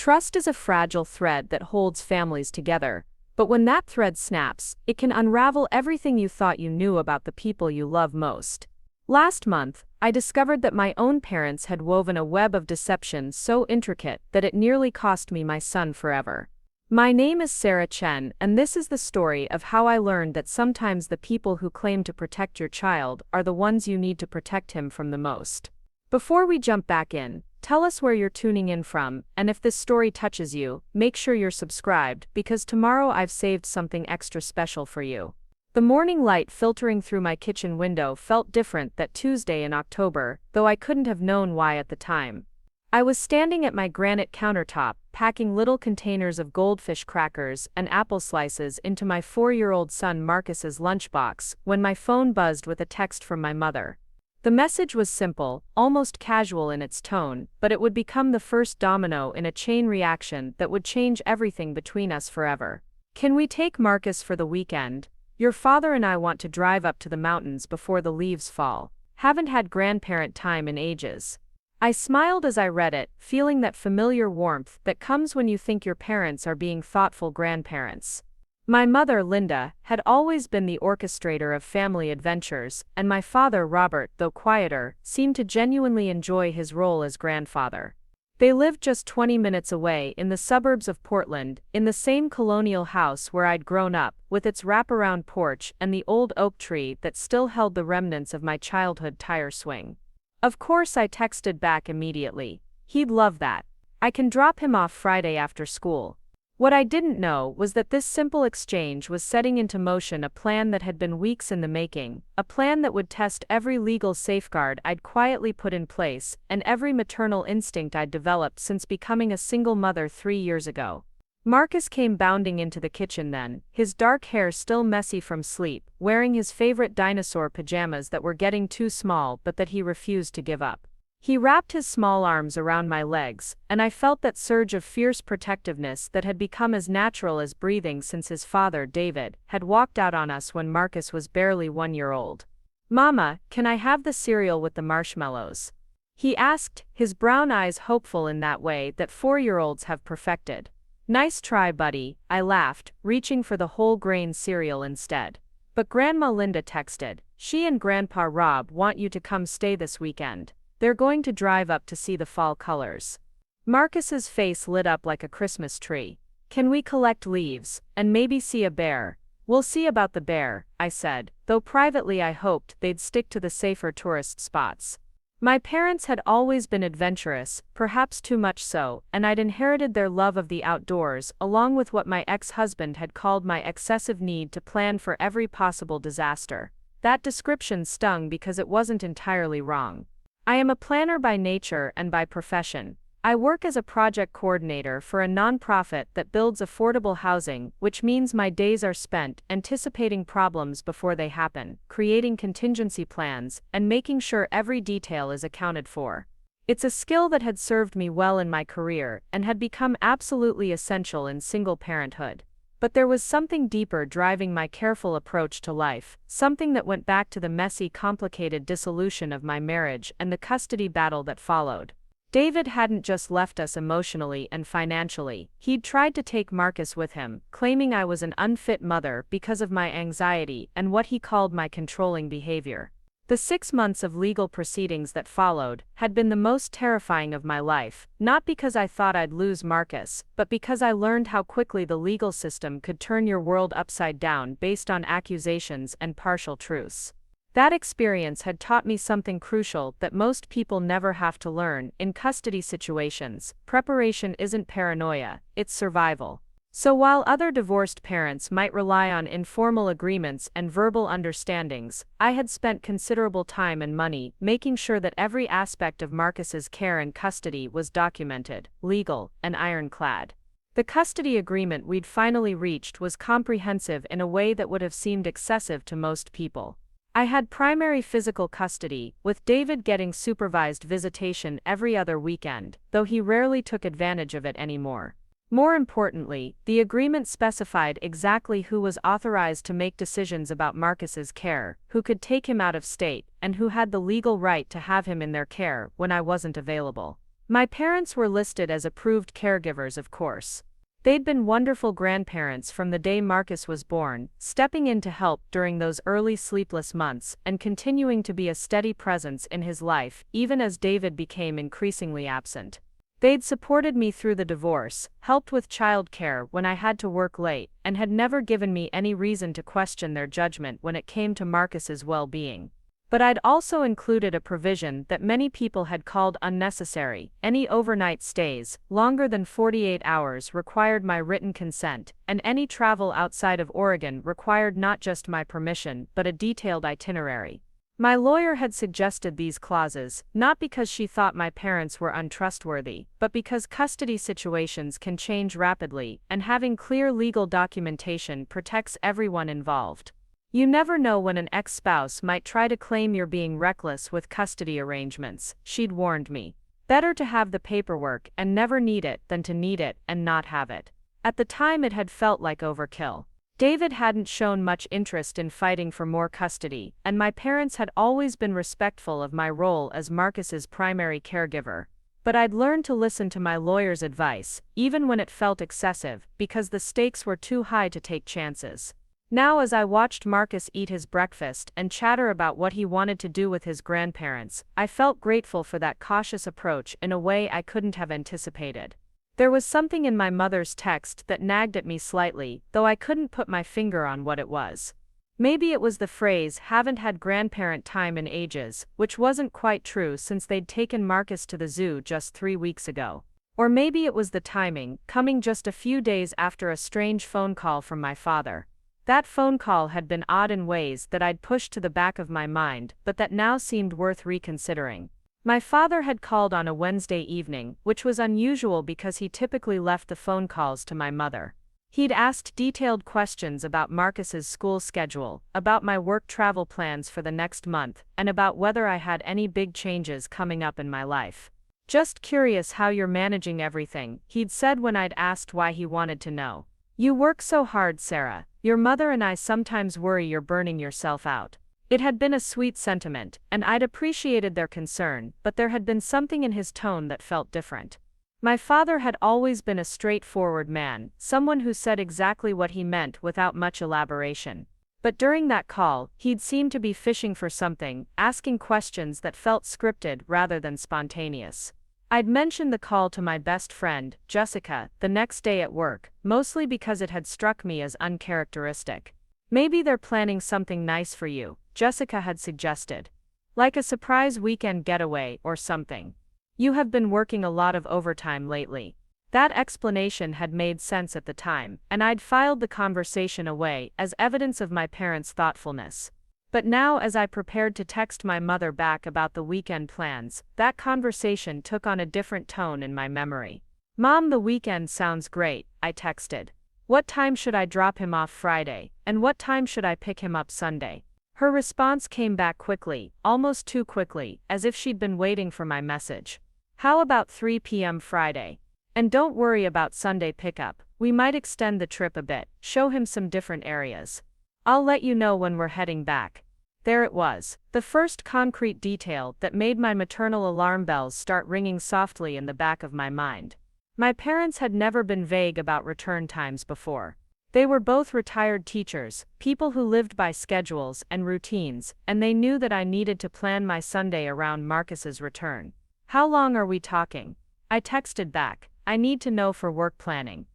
Trust is a fragile thread that holds families together, but when that thread snaps, it can unravel everything you thought you knew about the people you love most. Last month, I discovered that my own parents had woven a web of deception so intricate that it nearly cost me my son forever. My name is Sarah Chen, and this is the story of how I learned that sometimes the people who claim to protect your child are the ones you need to protect him from the most. Before we jump back in, tell us where you're tuning in from, and if this story touches you, make sure you're subscribed, because tomorrow I've saved something extra special for you. The morning light filtering through my kitchen window felt different that Tuesday in October, though I couldn't have known why at the time. I was standing at my granite countertop, packing little containers of goldfish crackers and apple slices into my 4-year-old son Marcus's lunchbox, when my phone buzzed with a text from my mother. The message was simple, almost casual in its tone, but it would become the first domino in a chain reaction that would change everything between us forever. "Can we take Marcus for the weekend? Your father and I want to drive up to the mountains before the leaves fall. Haven't had grandparent time in ages." I smiled as I read it, feeling that familiar warmth that comes when you think your parents are being thoughtful grandparents. My mother, Linda, had always been the orchestrator of family adventures, and my father, Robert, though quieter, seemed to genuinely enjoy his role as grandfather. They lived just 20 minutes away in the suburbs of Portland, in the same colonial house where I'd grown up, with its wraparound porch and the old oak tree that still held the remnants of my childhood tire swing. Of course, I texted back immediately. He'd love that. I can drop him off Friday after school. What I didn't know was that this simple exchange was setting into motion a plan that had been weeks in the making, a plan that would test every legal safeguard I'd quietly put in place, and every maternal instinct I'd developed since becoming a single mother 3 years ago. Marcus came bounding into the kitchen then, his dark hair still messy from sleep, wearing his favorite dinosaur pajamas that were getting too small but that he refused to give up. He wrapped his small arms around my legs, and I felt that surge of fierce protectiveness that had become as natural as breathing since his father, David, had walked out on us when Marcus was barely 1 year old. "Mama, can I have the cereal with the marshmallows?" he asked, his brown eyes hopeful in that way that 4-year-olds have perfected. "Nice try, buddy," I laughed, reaching for the whole grain cereal instead. "But Grandma Linda texted. She and Grandpa Rob want you to come stay this weekend. They're going to drive up to see the fall colors." Marcus's face lit up like a Christmas tree. "Can we collect leaves, and maybe see a bear?" "We'll see about the bear," I said, though privately I hoped they'd stick to the safer tourist spots. My parents had always been adventurous, perhaps too much so, and I'd inherited their love of the outdoors, along with what my ex-husband had called my excessive need to plan for every possible disaster. That description stung because it wasn't entirely wrong. I am a planner by nature and by profession. I work as a project coordinator for a nonprofit that builds affordable housing, which means my days are spent anticipating problems before they happen, creating contingency plans, and making sure every detail is accounted for. It's a skill that had served me well in my career and had become absolutely essential in single parenthood. But there was something deeper driving my careful approach to life, something that went back to the messy, complicated dissolution of my marriage and the custody battle that followed. David hadn't just left us emotionally and financially, he'd tried to take Marcus with him, claiming I was an unfit mother because of my anxiety and what he called my controlling behavior. The 6 months of legal proceedings that followed had been the most terrifying of my life, not because I thought I'd lose Marcus, but because I learned how quickly the legal system could turn your world upside down based on accusations and partial truths. That experience had taught me something crucial that most people never have to learn. In custody situations, preparation isn't paranoia, it's survival. So while other divorced parents might rely on informal agreements and verbal understandings, I had spent considerable time and money making sure that every aspect of Marcus's care and custody was documented, legal, and ironclad. The custody agreement we'd finally reached was comprehensive in a way that would have seemed excessive to most people. I had primary physical custody, with David getting supervised visitation every other weekend, though he rarely took advantage of it anymore. More importantly, the agreement specified exactly who was authorized to make decisions about Marcus's care, who could take him out of state, and who had the legal right to have him in their care when I wasn't available. My parents were listed as approved caregivers, of course. They'd been wonderful grandparents from the day Marcus was born, stepping in to help during those early sleepless months and continuing to be a steady presence in his life even as David became increasingly absent. They'd supported me through the divorce, helped with childcare when I had to work late, and had never given me any reason to question their judgment when it came to Marcus's well-being. But I'd also included a provision that many people had called unnecessary. Any overnight stays, longer than 48 hours, required my written consent, and any travel outside of Oregon required not just my permission but a detailed itinerary. My lawyer had suggested these clauses, not because she thought my parents were untrustworthy, but because custody situations can change rapidly, and having clear legal documentation protects everyone involved. You never know when an ex-spouse might try to claim you're being reckless with custody arrangements, she'd warned me. Better to have the paperwork and never need it than to need it and not have it. At the time it had felt like overkill. David hadn't shown much interest in fighting for more custody, and my parents had always been respectful of my role as Marcus's primary caregiver. But I'd learned to listen to my lawyer's advice, even when it felt excessive, because the stakes were too high to take chances. Now, as I watched Marcus eat his breakfast and chatter about what he wanted to do with his grandparents, I felt grateful for that cautious approach in a way I couldn't have anticipated. There was something in my mother's text that nagged at me slightly, though I couldn't put my finger on what it was. Maybe it was the phrase, "haven't had grandparent time in ages," which wasn't quite true since they'd taken Marcus to the zoo just 3 weeks ago. Or maybe it was the timing, coming just a few days after a strange phone call from my father. That phone call had been odd in ways that I'd pushed to the back of my mind, but that now seemed worth reconsidering. My father had called on a Wednesday evening, which was unusual because he typically left the phone calls to my mother. He'd asked detailed questions about Marcus's school schedule, about my work travel plans for the next month, and about whether I had any big changes coming up in my life. "Just curious how you're managing everything," he'd said when I'd asked why he wanted to know. "You work so hard, Sarah. Your mother and I sometimes worry you're burning yourself out." It had been a sweet sentiment, and I'd appreciated their concern, but there had been something in his tone that felt different. My father had always been a straightforward man, someone who said exactly what he meant without much elaboration. But during that call, he'd seemed to be fishing for something, asking questions that felt scripted rather than spontaneous. I'd mentioned the call to my best friend, Jessica, the next day at work, mostly because it had struck me as uncharacteristic. "Maybe they're planning something nice for you," Jessica had suggested. "Like a surprise weekend getaway or something. You have been working a lot of overtime lately." That explanation had made sense at the time, and I'd filed the conversation away as evidence of my parents' thoughtfulness. But now, as I prepared to text my mother back about the weekend plans, that conversation took on a different tone in my memory. "Mom, the weekend sounds great," I texted. "What time should I drop him off Friday, and what time should I pick him up Sunday?" Her response came back quickly, almost too quickly, as if she'd been waiting for my message. "How about 3 p.m. Friday? And don't worry about Sunday pickup, we might extend the trip a bit, show him some different areas. I'll let you know when we're heading back." There it was, the first concrete detail that made my maternal alarm bells start ringing softly in the back of my mind. My parents had never been vague about return times before. They were both retired teachers, people who lived by schedules and routines, and they knew that I needed to plan my Sunday around Marcus's return. "How long are we talking?" I texted back. "I need to know for work planning."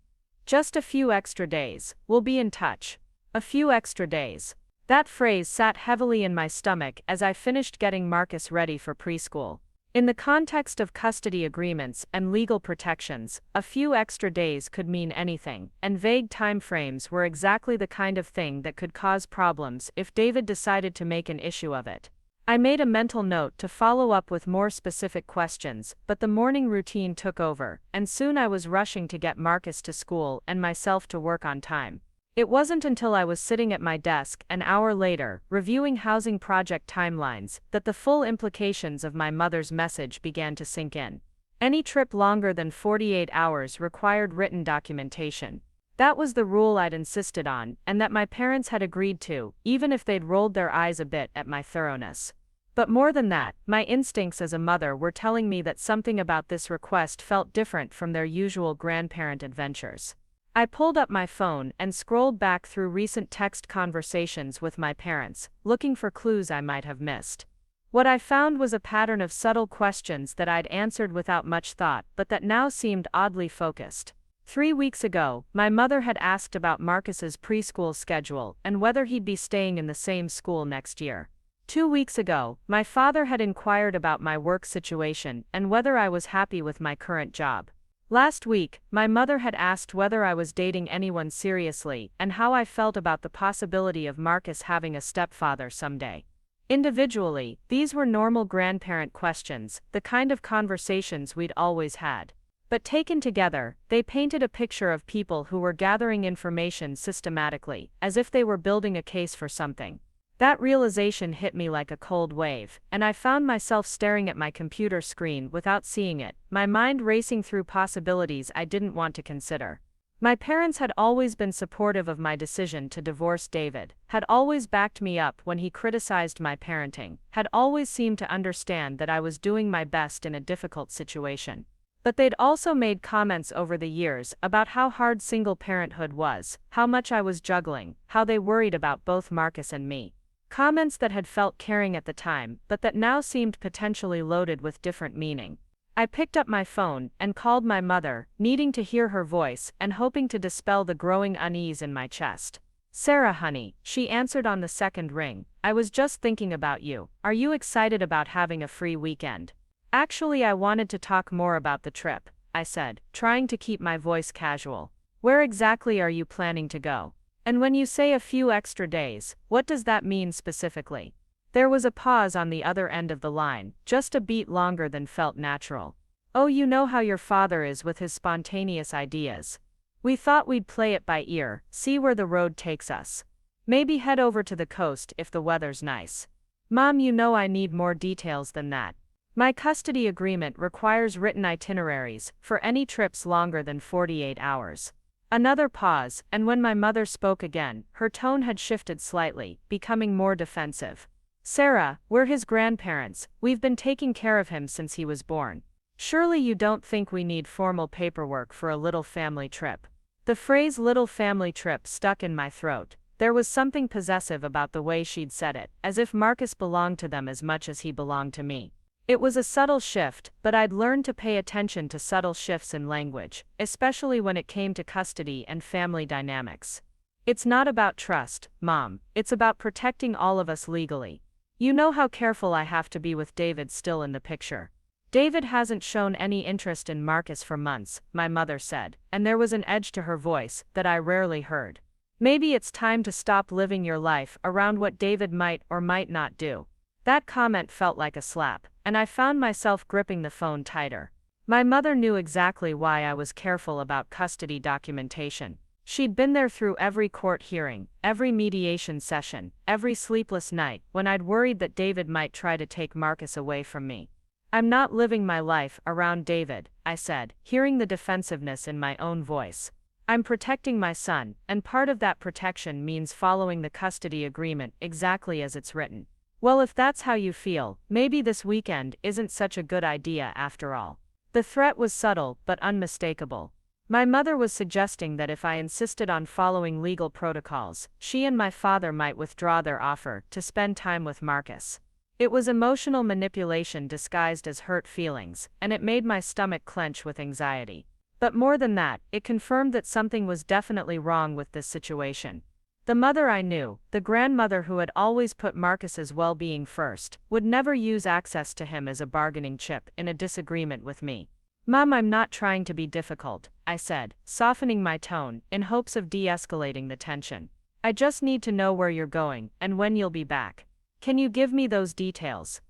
"Just a few extra days, we'll be in touch." A few extra days. That phrase sat heavily in my stomach as I finished getting Marcus ready for preschool. In the context of custody agreements and legal protections, a few extra days could mean anything, and vague timeframes were exactly the kind of thing that could cause problems if David decided to make an issue of it. I made a mental note to follow up with more specific questions, but the morning routine took over, and soon I was rushing to get Marcus to school and myself to work on time. It wasn't until I was sitting at my desk an hour later, reviewing housing project timelines, that the full implications of my mother's message began to sink in. Any trip longer than 48 hours required written documentation. That was the rule I'd insisted on, and that my parents had agreed to, even if they'd rolled their eyes a bit at my thoroughness. But more than that, my instincts as a mother were telling me that something about this request felt different from their usual grandparent adventures. I pulled up my phone and scrolled back through recent text conversations with my parents, looking for clues I might have missed. What I found was a pattern of subtle questions that I'd answered without much thought, but that now seemed oddly focused. 3 weeks ago, my mother had asked about Marcus's preschool schedule and whether he'd be staying in the same school next year. 2 weeks ago, my father had inquired about my work situation and whether I was happy with my current job. Last week, my mother had asked whether I was dating anyone seriously and how I felt about the possibility of Marcus having a stepfather someday. Individually, these were normal grandparent questions, the kind of conversations we'd always had. But taken together, they painted a picture of people who were gathering information systematically, as if they were building a case for something. That realization hit me like a cold wave, and I found myself staring at my computer screen without seeing it, my mind racing through possibilities I didn't want to consider. My parents had always been supportive of my decision to divorce David, had always backed me up when he criticized my parenting, had always seemed to understand that I was doing my best in a difficult situation. But they'd also made comments over the years about how hard single parenthood was, how much I was juggling, how they worried about both Marcus and me. Comments that had felt caring at the time, but that now seemed potentially loaded with different meaning. I picked up my phone and called my mother, needing to hear her voice and hoping to dispel the growing unease in my chest. "Sarah, honey," she answered on the second ring. "I was just thinking about you. Are you excited about having a free weekend?" "Actually, I wanted to talk more about the trip," I said, trying to keep my voice casual. "Where exactly are you planning to go? And when you say a few extra days, what does that mean specifically?" There was a pause on the other end of the line, just a beat longer than felt natural. "Oh, you know how your father is with his spontaneous ideas. We thought we'd play it by ear, see where the road takes us. Maybe head over to the coast if the weather's nice." "Mom, you know I need more details than that. My custody agreement requires written itineraries for any trips longer than 48 hours. Another pause, and when my mother spoke again, her tone had shifted slightly, becoming more defensive. "Sarah, we're his grandparents, we've been taking care of him since he was born. Surely you don't think we need formal paperwork for a little family trip?" The phrase "little family trip" stuck in my throat. There was something possessive about the way she'd said it, as if Marcus belonged to them as much as he belonged to me. It was a subtle shift, but I'd learned to pay attention to subtle shifts in language, especially when it came to custody and family dynamics. "It's not about trust, Mom, it's about protecting all of us legally. You know how careful I have to be with David still in the picture." "David hasn't shown any interest in Marcus for months," my mother said, and there was an edge to her voice that I rarely heard. "Maybe it's time to stop living your life around what David might or might not do." That comment felt like a slap, and I found myself gripping the phone tighter. My mother knew exactly why I was careful about custody documentation. She'd been there through every court hearing, every mediation session, every sleepless night when I'd worried that David might try to take Marcus away from me. "I'm not living my life around David," I said, hearing the defensiveness in my own voice. "I'm protecting my son, and part of that protection means following the custody agreement exactly as it's written." "Well, if that's how you feel, maybe this weekend isn't such a good idea after all." The threat was subtle but unmistakable. My mother was suggesting that if I insisted on following legal protocols, she and my father might withdraw their offer to spend time with Marcus. It was emotional manipulation disguised as hurt feelings, and it made my stomach clench with anxiety. But more than that, it confirmed that something was definitely wrong with this situation. The mother I knew, the grandmother who had always put Marcus's well-being first, would never use access to him as a bargaining chip in a disagreement with me. "Mom, I'm not trying to be difficult," I said, softening my tone, in hopes of de-escalating the tension. "I just need to know where you're going, and when you'll be back. Can you give me those details?"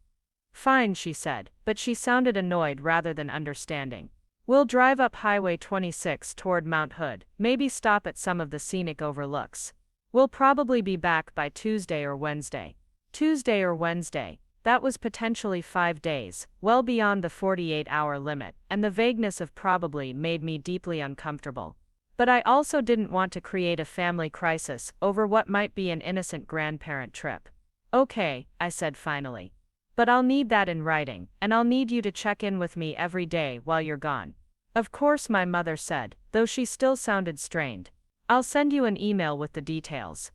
"Fine," she said, but she sounded annoyed rather than understanding. "We'll drive up Highway 26 toward Mount Hood, maybe stop at some of the scenic overlooks. We'll probably be back by Tuesday or Wednesday." Tuesday or Wednesday. That was potentially 5 days, well beyond the 48-hour limit, and the vagueness of probably made me deeply uncomfortable. But I also didn't want to create a family crisis over what might be an innocent grandparent trip. "Okay," I said finally. But I'll need that in writing, and I'll need you to check in with me every day while you're gone. Of course, my mother said, though she still sounded strained. I'll send you an email with the details.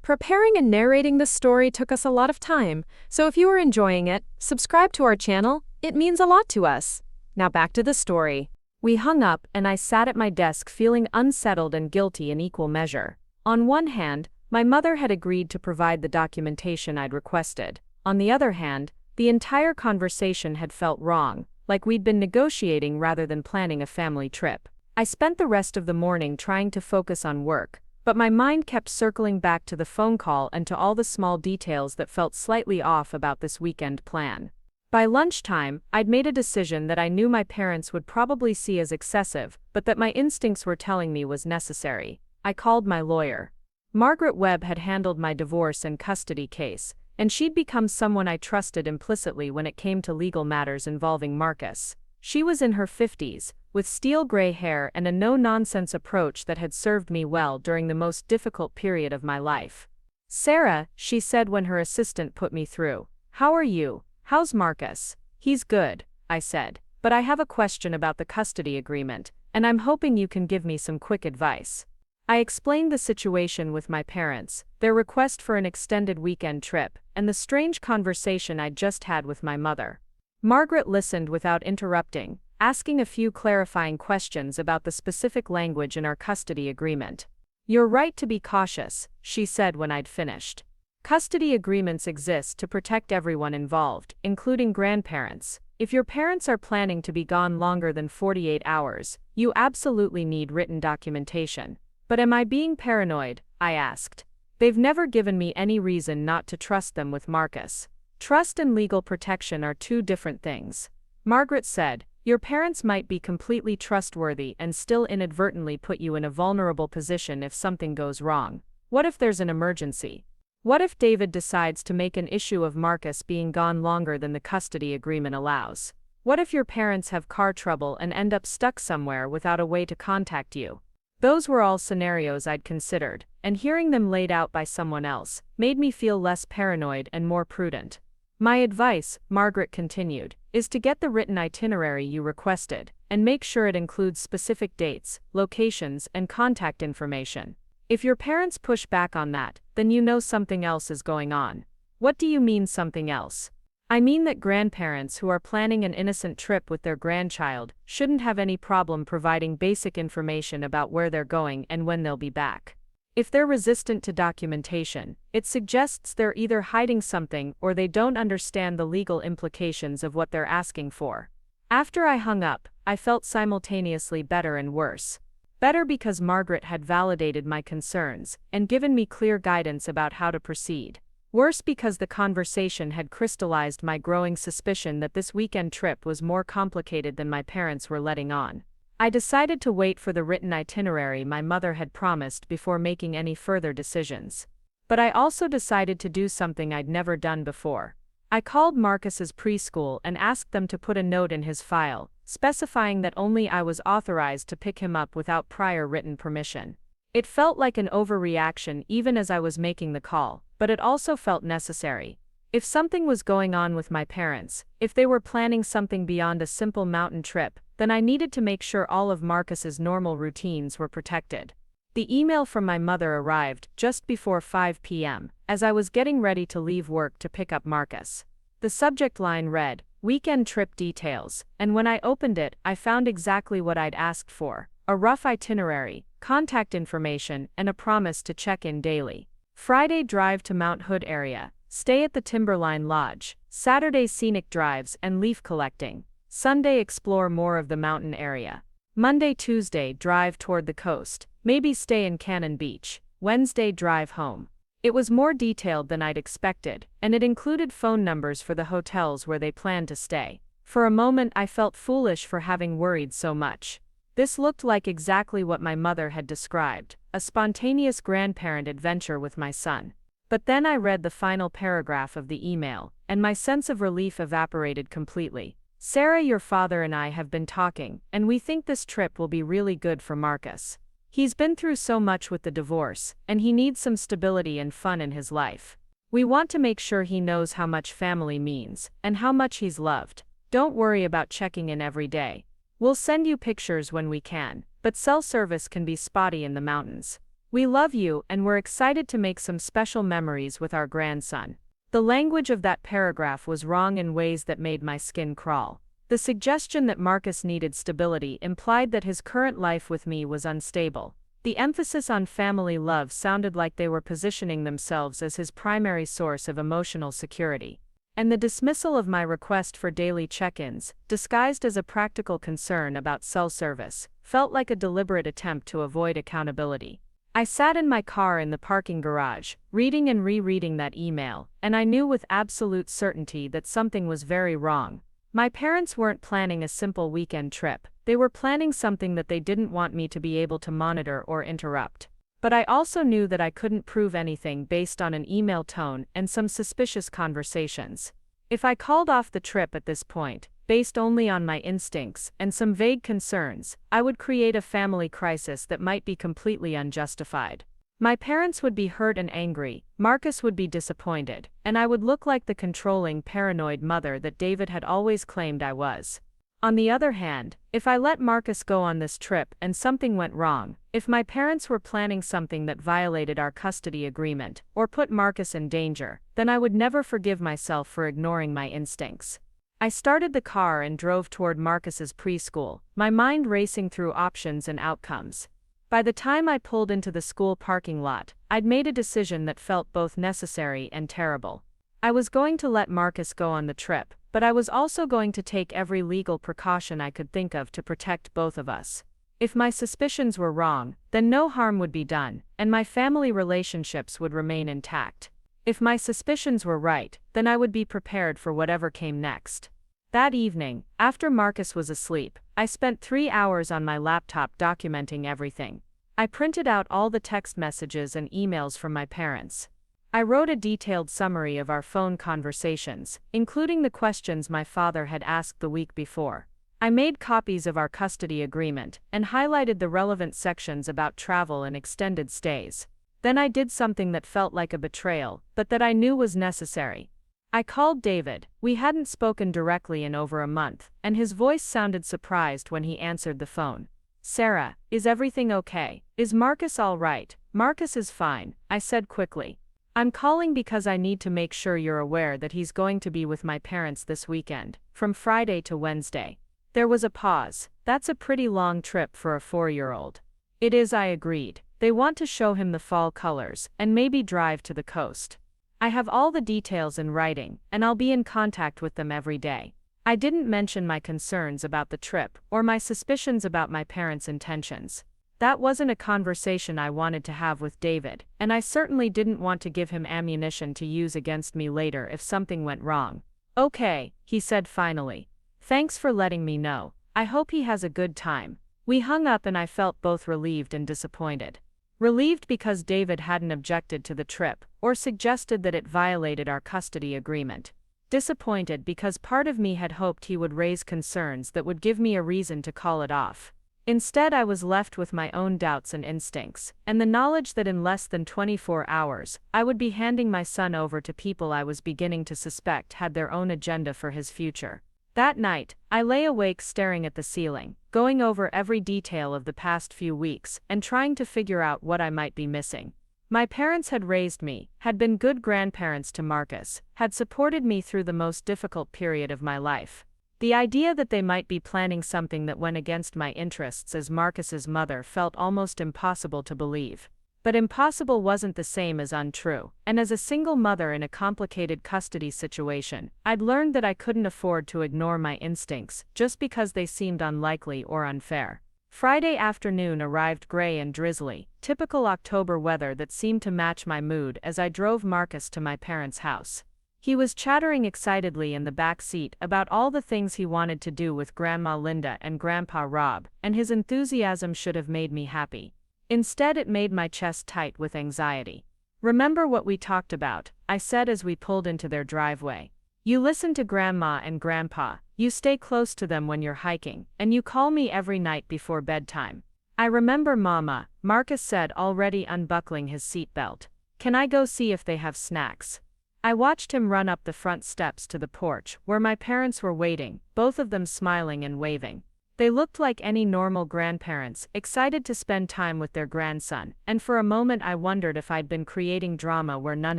Preparing and narrating this story took us a lot of time, so if you are enjoying it, subscribe to our channel. It means a lot to us. Now back to the story. We hung up, and I sat at my desk feeling unsettled and guilty in equal measure. On one hand, my mother had agreed to provide the documentation I'd requested. On the other hand, the entire conversation had felt wrong, like we'd been negotiating rather than planning a family trip. I spent the rest of the morning trying to focus on work, but my mind kept circling back to the phone call and to all the small details that felt slightly off about this weekend plan. By lunchtime, I'd made a decision that I knew my parents would probably see as excessive, but that my instincts were telling me was necessary. I called my lawyer. Margaret Webb had handled my divorce and custody case, and she'd become someone I trusted implicitly when it came to legal matters involving Marcus. She was in her 50s, with steel gray hair and a no-nonsense approach that had served me well during the most difficult period of my life. "Sarah," she said when her assistant put me through. "How are you? How's Marcus?" "He's good," I said, "but I have a question about the custody agreement, and I'm hoping you can give me some quick advice." I explained the situation with my parents, their request for an extended weekend trip, and the strange conversation I'd just had with my mother. Margaret listened without interrupting, asking a few clarifying questions about the specific language in our custody agreement. "You're right to be cautious," she said when I'd finished. "Custody agreements exist to protect everyone involved, including grandparents. If your parents are planning to be gone longer than 48 hours, you absolutely need written documentation." "But am I being paranoid?" I asked. "They've never given me any reason not to trust them with Marcus." "Trust and legal protection are two different things," Margaret said. "Your parents might be completely trustworthy and still inadvertently put you in a vulnerable position if something goes wrong. What if there's an emergency? What if David decides to make an issue of Marcus being gone longer than the custody agreement allows? What if your parents have car trouble and end up stuck somewhere without a way to contact you?" Those were all scenarios I'd considered, and hearing them laid out by someone else made me feel less paranoid and more prudent. "My advice," Margaret continued, "is to get the written itinerary you requested, and make sure it includes specific dates, locations, and contact information. If your parents push back on that, then you know something else is going on." "What do you mean something else?" "I mean that grandparents who are planning an innocent trip with their grandchild shouldn't have any problem providing basic information about where they're going and when they'll be back. If they're resistant to documentation, it suggests they're either hiding something or they don't understand the legal implications of what they're asking for." After I hung up, I felt simultaneously better and worse. Better because Margaret had validated my concerns and given me clear guidance about how to proceed. Worse because the conversation had crystallized my growing suspicion that this weekend trip was more complicated than my parents were letting on. I decided to wait for the written itinerary my mother had promised before making any further decisions. But I also decided to do something I'd never done before. I called Marcus's preschool and asked them to put a note in his file, specifying that only I was authorized to pick him up without prior written permission. It felt like an overreaction even as I was making the call, but it also felt necessary. If something was going on with my parents, if they were planning something beyond a simple mountain trip, then I needed to make sure all of Marcus's normal routines were protected. The email from my mother arrived just before 5 p.m., as I was getting ready to leave work to pick up Marcus. The subject line read, "Weekend Trip Details," and when I opened it, I found exactly what I'd asked for: a rough itinerary, contact information, and a promise to check in daily. Friday drive to Mount Hood area. Stay at the Timberline Lodge. Saturday scenic drives and leaf collecting. Sunday explore more of the mountain area. Monday, Tuesday drive toward the coast. Maybe stay in Cannon Beach. Wednesday drive home. It was more detailed than I'd expected, and it included phone numbers for the hotels where they planned to stay. For a moment I felt foolish for having worried so much. This looked like exactly what my mother had described, a spontaneous grandparent adventure with my son. But then I read the final paragraph of the email, and my sense of relief evaporated completely. "Sarah, your father and I have been talking, and we think this trip will be really good for Marcus. He's been through so much with the divorce, and he needs some stability and fun in his life. We want to make sure he knows how much family means, and how much he's loved. Don't worry about checking in every day. We'll send you pictures when we can, but cell service can be spotty in the mountains. We love you and we're excited to make some special memories with our grandson. The language of that paragraph was wrong in ways that made my skin crawl. The suggestion that Marcus needed stability implied that his current life with me was unstable. The emphasis on family love sounded like they were positioning themselves as his primary source of emotional security. And the dismissal of my request for daily check-ins, disguised as a practical concern about cell service, felt like a deliberate attempt to avoid accountability. I sat in my car in the parking garage, reading and rereading that email, and I knew with absolute certainty that something was very wrong. My parents weren't planning a simple weekend trip, they were planning something that they didn't want me to be able to monitor or interrupt. But I also knew that I couldn't prove anything based on an email tone and some suspicious conversations. If I called off the trip at this point, based only on my instincts and some vague concerns, I would create a family crisis that might be completely unjustified. My parents would be hurt and angry, Marcus would be disappointed, and I would look like the controlling, paranoid mother that David had always claimed I was. On the other hand, if I let Marcus go on this trip and something went wrong, if my parents were planning something that violated our custody agreement, or put Marcus in danger, then I would never forgive myself for ignoring my instincts. I started the car and drove toward Marcus's preschool, my mind racing through options and outcomes. By the time I pulled into the school parking lot, I'd made a decision that felt both necessary and terrible. I was going to let Marcus go on the trip, but I was also going to take every legal precaution I could think of to protect both of us. If my suspicions were wrong, then no harm would be done, and my family relationships would remain intact. If my suspicions were right, then I would be prepared for whatever came next. That evening, after Marcus was asleep, I spent 3 hours on my laptop documenting everything. I printed out all the text messages and emails from my parents. I wrote a detailed summary of our phone conversations, including the questions my father had asked the week before. I made copies of our custody agreement and highlighted the relevant sections about travel and extended stays. Then I did something that felt like a betrayal, but that I knew was necessary. I called David. We hadn't spoken directly in over a month, and his voice sounded surprised when he answered the phone. "Sarah, is everything okay? Is Marcus all right?" "Marcus is fine," I said quickly. "I'm calling because I need to make sure you're aware that he's going to be with my parents this weekend, from Friday to Wednesday." There was a pause. "That's a pretty long trip for a 4-year-old. "It is," I agreed. "They want to show him the fall colors, and maybe drive to the coast. I have all the details in writing, and I'll be in contact with them every day." I didn't mention my concerns about the trip, or my suspicions about my parents' intentions. That wasn't a conversation I wanted to have with David, and I certainly didn't want to give him ammunition to use against me later if something went wrong. "Okay," he said finally. "Thanks for letting me know. I hope he has a good time." We hung up and I felt both relieved and disappointed. Relieved because David hadn't objected to the trip, or suggested that it violated our custody agreement. Disappointed because part of me had hoped he would raise concerns that would give me a reason to call it off. Instead, I was left with my own doubts and instincts, and the knowledge that in less than 24 hours, I would be handing my son over to people I was beginning to suspect had their own agenda for his future. That night, I lay awake staring at the ceiling, going over every detail of the past few weeks, and trying to figure out what I might be missing. My parents had raised me, had been good grandparents to Marcus, had supported me through the most difficult period of my life. The idea that they might be planning something that went against my interests as Marcus's mother felt almost impossible to believe. But impossible wasn't the same as untrue, and as a single mother in a complicated custody situation, I'd learned that I couldn't afford to ignore my instincts just because they seemed unlikely or unfair. Friday afternoon arrived gray and drizzly, typical October weather that seemed to match my mood as I drove Marcus to my parents' house. He was chattering excitedly in the back seat about all the things he wanted to do with Grandma Linda and Grandpa Rob, and his enthusiasm should have made me happy. Instead, it made my chest tight with anxiety. "Remember what we talked about," I said as we pulled into their driveway. "You listen to Grandma and Grandpa, you stay close to them when you're hiking, and you call me every night before bedtime." "I remember, Mama," Marcus said, already unbuckling his seatbelt. "Can I go see if they have snacks?" I watched him run up the front steps to the porch, where my parents were waiting, both of them smiling and waving. They looked like any normal grandparents, excited to spend time with their grandson, and for a moment I wondered if I'd been creating drama where none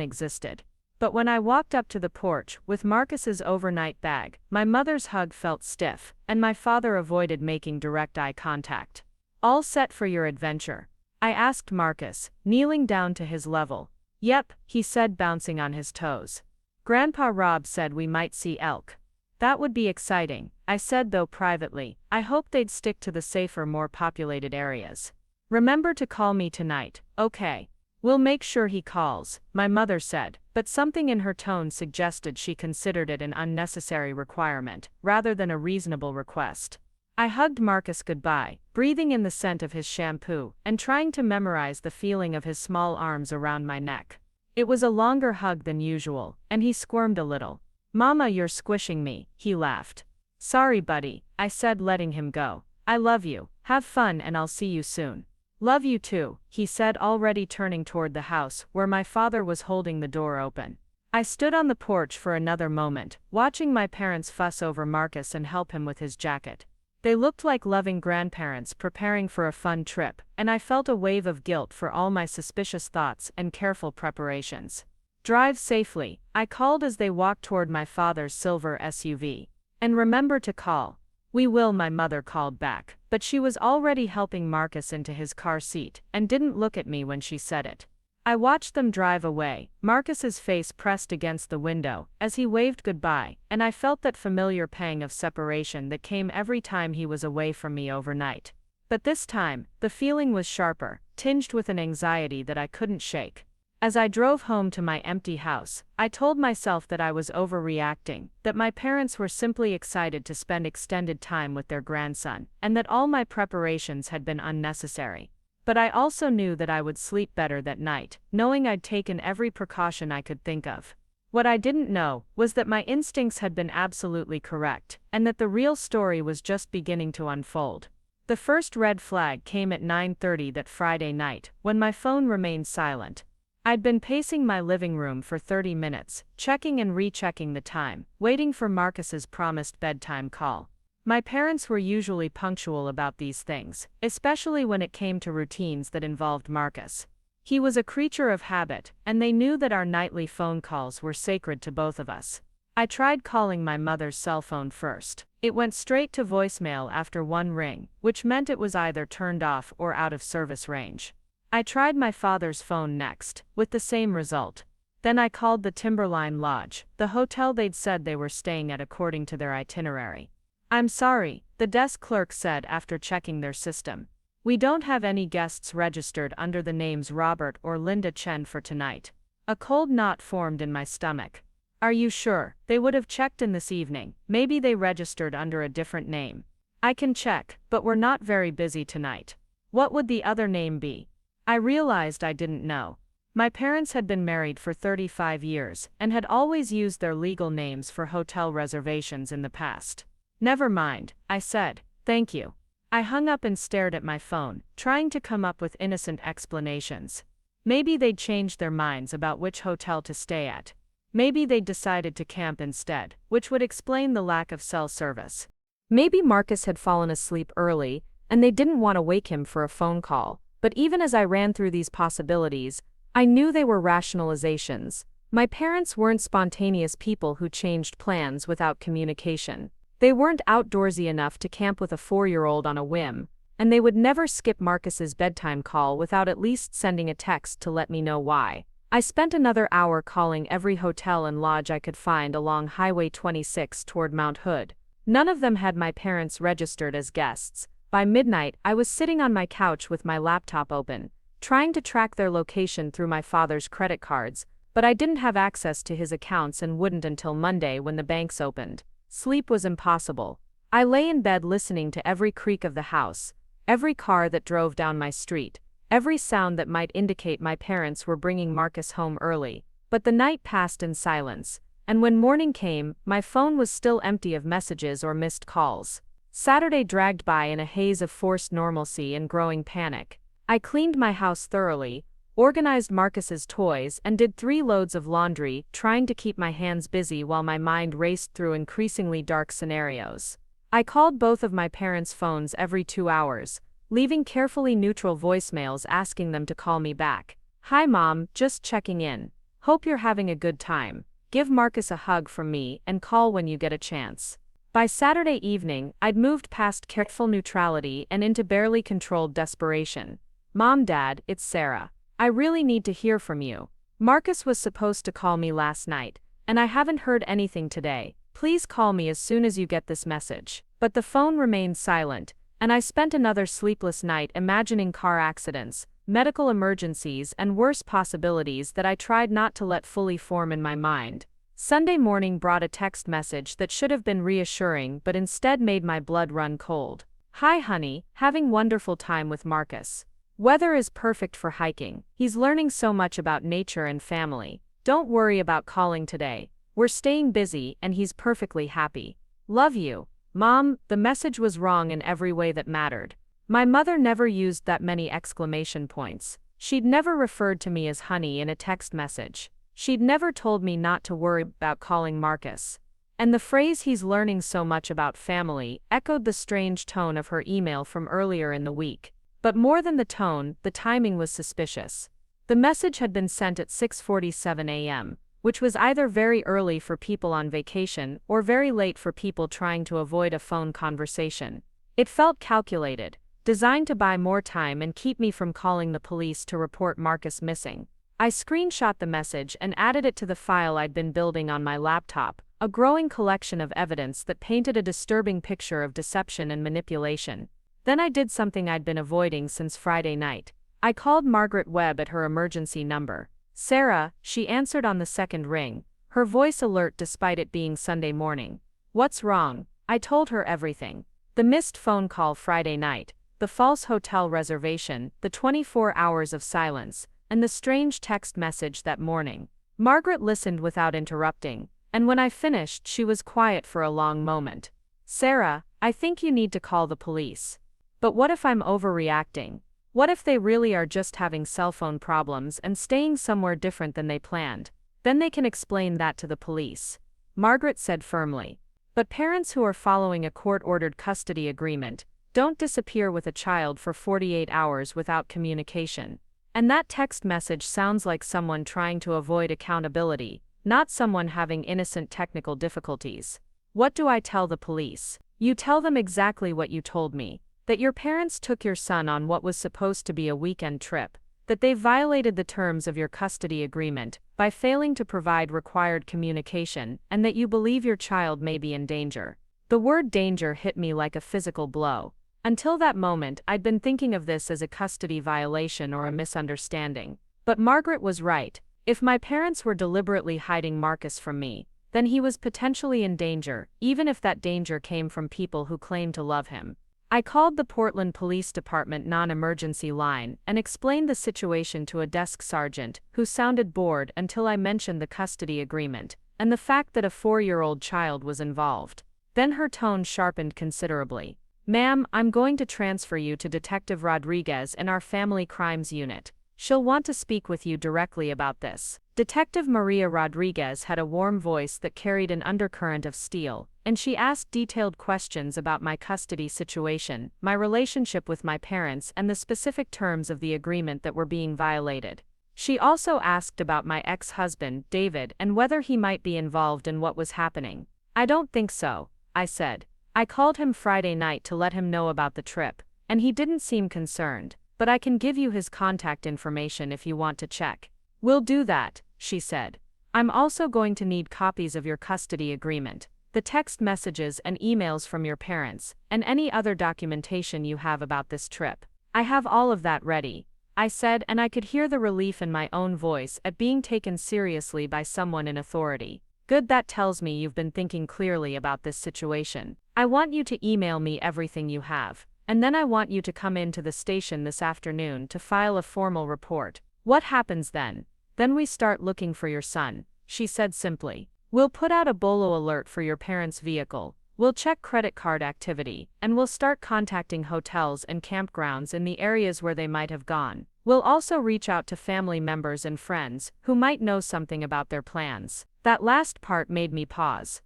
existed. But when I walked up to the porch, with Marcus's overnight bag, my mother's hug felt stiff, and my father avoided making direct eye contact. "All set for your adventure?" I asked Marcus, kneeling down to his level. "Yep," he said, bouncing on his toes. "Grandpa Rob said we might see elk." "That would be exciting," I said, though privately, I hoped they'd stick to the safer, more populated areas. "Remember to call me tonight, okay?" "We'll make sure he calls," my mother said, but something in her tone suggested she considered it an unnecessary requirement, rather than a reasonable request. I hugged Marcus goodbye, breathing in the scent of his shampoo, and trying to memorize the feeling of his small arms around my neck. It was a longer hug than usual, and he squirmed a little. "Mama, you're squishing me," he laughed. "Sorry, buddy," I said, letting him go. "I love you, have fun, and I'll see you soon." "Love you too," he said, already turning toward the house, where my father was holding the door open. I stood on the porch for another moment, watching my parents fuss over Marcus and help him with his jacket. They looked like loving grandparents preparing for a fun trip, and I felt a wave of guilt for all my suspicious thoughts and careful preparations. "Drive safely," I called as they walked toward my father's silver SUV. "And remember to call." "We will," my mother called back, but she was already helping Marcus into his car seat, and didn't look at me when she said it. I watched them drive away, Marcus's face pressed against the window, as he waved goodbye, and I felt that familiar pang of separation that came every time he was away from me overnight. But this time, the feeling was sharper, tinged with an anxiety that I couldn't shake. As I drove home to my empty house, I told myself that I was overreacting, that my parents were simply excited to spend extended time with their grandson, and that all my preparations had been unnecessary. But I also knew that I would sleep better that night, knowing I'd taken every precaution I could think of. What I didn't know was that my instincts had been absolutely correct, and that the real story was just beginning to unfold. The first red flag came at 9:30 that Friday night, when my phone remained silent. I'd been pacing my living room for 30 minutes, checking and rechecking the time, waiting for Marcus's promised bedtime call. My parents were usually punctual about these things, especially when it came to routines that involved Marcus. He was a creature of habit, and they knew that our nightly phone calls were sacred to both of us. I tried calling my mother's cell phone first. It went straight to voicemail after one ring, which meant it was either turned off or out of service range. I tried my father's phone next, with the same result. Then I called the Timberline Lodge, the hotel they'd said they were staying at according to their itinerary. "I'm sorry," the desk clerk said after checking their system. "We don't have any guests registered under the names Robert or Linda Chen for tonight." A cold knot formed in my stomach. "Are you sure? They would have checked in this evening. Maybe they registered under a different name." "I can check, but we're not very busy tonight." "What would the other name be?" I realized I didn't know. My parents had been married for 35 years, and had always used their legal names for hotel reservations in the past. "Never mind," I said, "thank you." I hung up and stared at my phone, trying to come up with innocent explanations. Maybe they'd changed their minds about which hotel to stay at. Maybe they'd decided to camp instead, which would explain the lack of cell service. Maybe Marcus had fallen asleep early, and they didn't want to wake him for a phone call. But even as I ran through these possibilities, I knew they were rationalizations. My parents weren't spontaneous people who changed plans without communication. They weren't outdoorsy enough to camp with a 4-year-old on a whim, and they would never skip Marcus's bedtime call without at least sending a text to let me know why. I spent another hour calling every hotel and lodge I could find along Highway 26 toward Mount Hood. None of them had my parents registered as guests. By midnight, I was sitting on my couch with my laptop open, trying to track their location through my father's credit cards, but I didn't have access to his accounts and wouldn't until Monday when the banks opened. Sleep was impossible. I lay in bed listening to every creak of the house, every car that drove down my street, every sound that might indicate my parents were bringing Marcus home early. But the night passed in silence, and when morning came, my phone was still empty of messages or missed calls. Saturday dragged by in a haze of forced normalcy and growing panic. I cleaned my house thoroughly, organized Marcus's toys, and did 3 loads of laundry, trying to keep my hands busy while my mind raced through increasingly dark scenarios. I called both of my parents' phones every 2 hours, leaving carefully neutral voicemails asking them to call me back. "Hi Mom, just checking in. Hope you're having a good time. Give Marcus a hug from me and call when you get a chance." By Saturday evening, I'd moved past careful neutrality and into barely controlled desperation. "Mom, Dad, it's Sarah. I really need to hear from you. Marcus was supposed to call me last night, and I haven't heard anything today. Please call me as soon as you get this message." But the phone remained silent, and I spent another sleepless night imagining car accidents, medical emergencies, and worse possibilities that I tried not to let fully form in my mind. Sunday morning brought a text message that should have been reassuring but instead made my blood run cold. "Hi honey, having wonderful time with Marcus. Weather is perfect for hiking. He's learning so much about nature and family. Don't worry about calling today. We're staying busy and he's perfectly happy. Love you." Mom, the message was wrong in every way that mattered. My mother never used that many exclamation points. She'd never referred to me as honey in a text message. She'd never told me not to worry about calling Marcus. And the phrase "he's learning so much about family" echoed the strange tone of her email from earlier in the week. But more than the tone, the timing was suspicious. The message had been sent at 6:47 a.m., which was either very early for people on vacation or very late for people trying to avoid a phone conversation. It felt calculated, designed to buy more time and keep me from calling the police to report Marcus missing. I screenshot the message and added it to the file I'd been building on my laptop, a growing collection of evidence that painted a disturbing picture of deception and manipulation. Then I did something I'd been avoiding since Friday night. I called Margaret Webb at her emergency number. "Sarah," she answered on the second ring, her voice alert despite it being Sunday morning. "What's wrong?" I told her everything. The missed phone call Friday night, the false hotel reservation, the 24 hours of silence, and the strange text message that morning. Margaret listened without interrupting, and when I finished she was quiet for a long moment. "Sarah, I think you need to call the police. But what if I'm overreacting? What if they really are just having cell phone problems and staying somewhere different than they planned? Then they can explain that to the police," Margaret said firmly. But parents who are following a court-ordered custody agreement don't disappear with a child for 48 hours without communication. And that text message sounds like someone trying to avoid accountability, not someone having innocent technical difficulties. What do I tell the police? You tell them exactly what you told me. That your parents took your son on what was supposed to be a weekend trip, that they violated the terms of your custody agreement by failing to provide required communication, and that you believe your child may be in danger. The word danger hit me like a physical blow. Until that moment, I'd been thinking of this as a custody violation or a misunderstanding. But Margaret was right. If my parents were deliberately hiding Marcus from me, then he was potentially in danger, even if that danger came from people who claimed to love him. I called the Portland Police Department non-emergency line and explained the situation to a desk sergeant who sounded bored until I mentioned the custody agreement and the fact that a 4-year-old child was involved. Then her tone sharpened considerably. "Ma'am, I'm going to transfer you to Detective Rodriguez in our Family Crimes Unit. She'll want to speak with you directly about this." Detective Maria Rodriguez had a warm voice that carried an undercurrent of steel, and she asked detailed questions about my custody situation, my relationship with my parents, and the specific terms of the agreement that were being violated. She also asked about my ex-husband, David, and whether he might be involved in what was happening. "I don't think so," I said. "I called him Friday night to let him know about the trip, and he didn't seem concerned, but I can give you his contact information if you want to check." "We'll do that," she said. "I'm also going to need copies of your custody agreement, the text messages and emails from your parents, and any other documentation you have about this trip." "I have all of that ready," I said, and I could hear the relief in my own voice at being taken seriously by someone in authority. "Good, that tells me you've been thinking clearly about this situation. I want you to email me everything you have, and then I want you to come in to the station this afternoon to file a formal report." "What happens then?" "Then we start looking for your son," she said simply. "We'll put out a bolo alert for your parents' vehicle, we'll check credit card activity, and we'll start contacting hotels and campgrounds in the areas where they might have gone. We'll also reach out to family members and friends who might know something about their plans. That last part made me pause.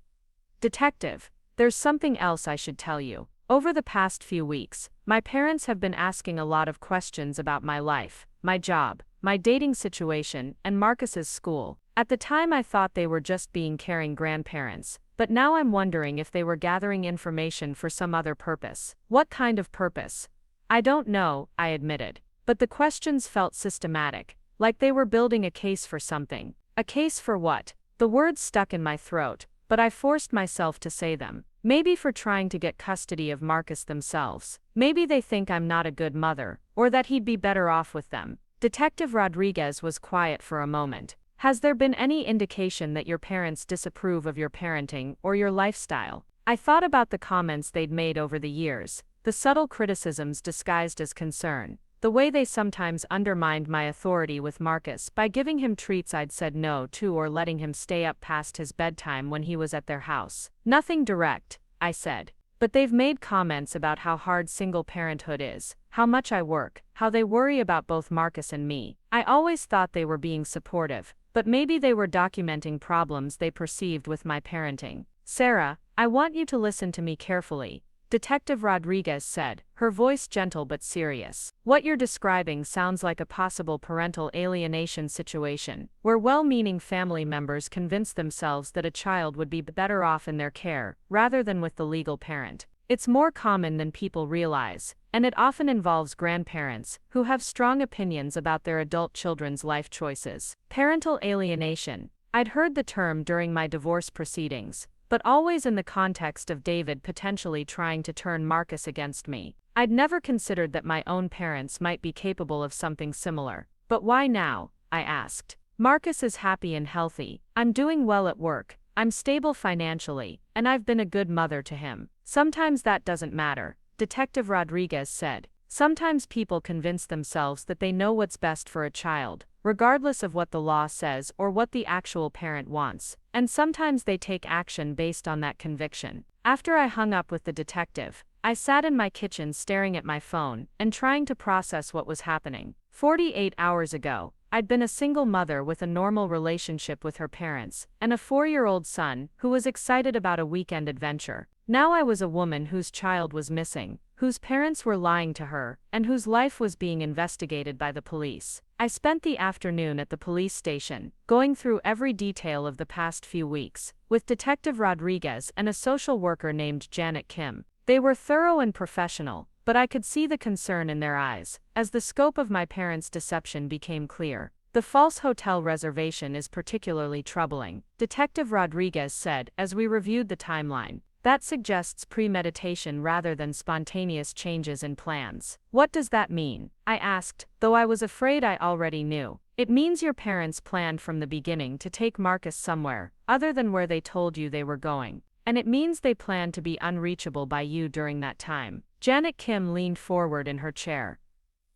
Detective, there's something else I should tell you. Over the past few weeks, my parents have been asking a lot of questions about my life, my job, my dating situation, and Marcus's school. At the time I thought they were just being caring grandparents, but now I'm wondering if they were gathering information for some other purpose. What kind of purpose? I don't know, I admitted. But the questions felt systematic, like they were building a case for something. A case for what? The words stuck in my throat, but I forced myself to say them. Maybe for trying to get custody of Marcus themselves. Maybe they think I'm not a good mother, or that he'd be better off with them. Detective Rodriguez was quiet for a moment. Has there been any indication that your parents disapprove of your parenting or your lifestyle? I thought about the comments they'd made over the years, the subtle criticisms disguised as concern, the way they sometimes undermined my authority with Marcus by giving him treats I'd said no to or letting him stay up past his bedtime when he was at their house. Nothing direct, I said. But they've made comments about how hard single parenthood is, how much I work, how they worry about both Marcus and me. I always thought they were being supportive, but maybe they were documenting problems they perceived with my parenting. Sarah, I want you to listen to me carefully, Detective Rodriguez said, her voice gentle but serious. What you're describing sounds like a possible parental alienation situation, where well-meaning family members convince themselves that a child would be better off in their care, rather than with the legal parent. It's more common than people realize, and it often involves grandparents, who have strong opinions about their adult children's life choices. Parental alienation. I'd heard the term during my divorce proceedings, but always in the context of David potentially trying to turn Marcus against me. I'd never considered that my own parents might be capable of something similar. But why now? I asked. Marcus is happy and healthy, I'm doing well at work, I'm stable financially, and I've been a good mother to him. Sometimes that doesn't matter, Detective Rodriguez said. Sometimes people convince themselves that they know what's best for a child, regardless of what the law says or what the actual parent wants, and sometimes they take action based on that conviction. After I hung up with the detective, I sat in my kitchen staring at my phone and trying to process what was happening. 48 hours ago, I'd been a single mother with a normal relationship with her parents, and a 4-year-old son who was excited about a weekend adventure. Now I was a woman whose child was missing, whose parents were lying to her, and whose life was being investigated by the police. I spent the afternoon at the police station, going through every detail of the past few weeks, with Detective Rodriguez and a social worker named Janet Kim. They were thorough and professional, but I could see the concern in their eyes, as the scope of my parents' deception became clear. The false hotel reservation is particularly troubling, Detective Rodriguez said as we reviewed the timeline. That suggests premeditation rather than spontaneous changes in plans. What does that mean? I asked, though I was afraid I already knew. It means your parents planned from the beginning to take Marcus somewhere, other than where they told you they were going. And it means they planned to be unreachable by you during that time. Janet Kim leaned forward in her chair.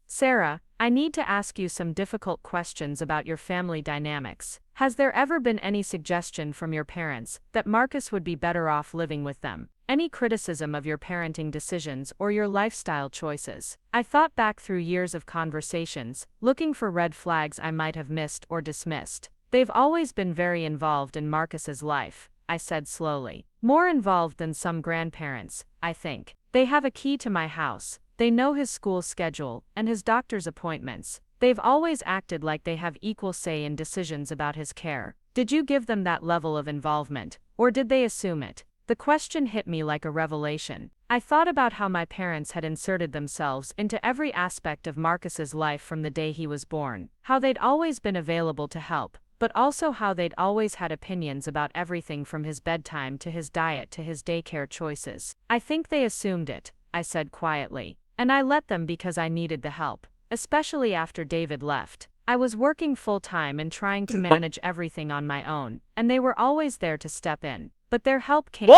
Sarah, I need to ask you some difficult questions about your family dynamics. Has there ever been any suggestion from your parents that Marcus would be better off living with them? Any criticism of your parenting decisions or your lifestyle choices? I thought back through years of conversations, looking for red flags I might have missed or dismissed. They've always been very involved in Marcus's life, I said slowly. More involved than some grandparents, I think. They have a key to my house. They know his school schedule and his doctor's appointments. They've always acted like they have equal say in decisions about his care. Did you give them that level of involvement, or did they assume it? The question hit me like a revelation. I thought about how my parents had inserted themselves into every aspect of Marcus's life from the day he was born, how they'd always been available to help, but also how they'd always had opinions about everything from his bedtime to his diet to his daycare choices. I think they assumed it, I said quietly. And I let them because I needed the help, especially after David left. I was working full-time and trying to manage everything on my own, and they were always there to step in. But their help came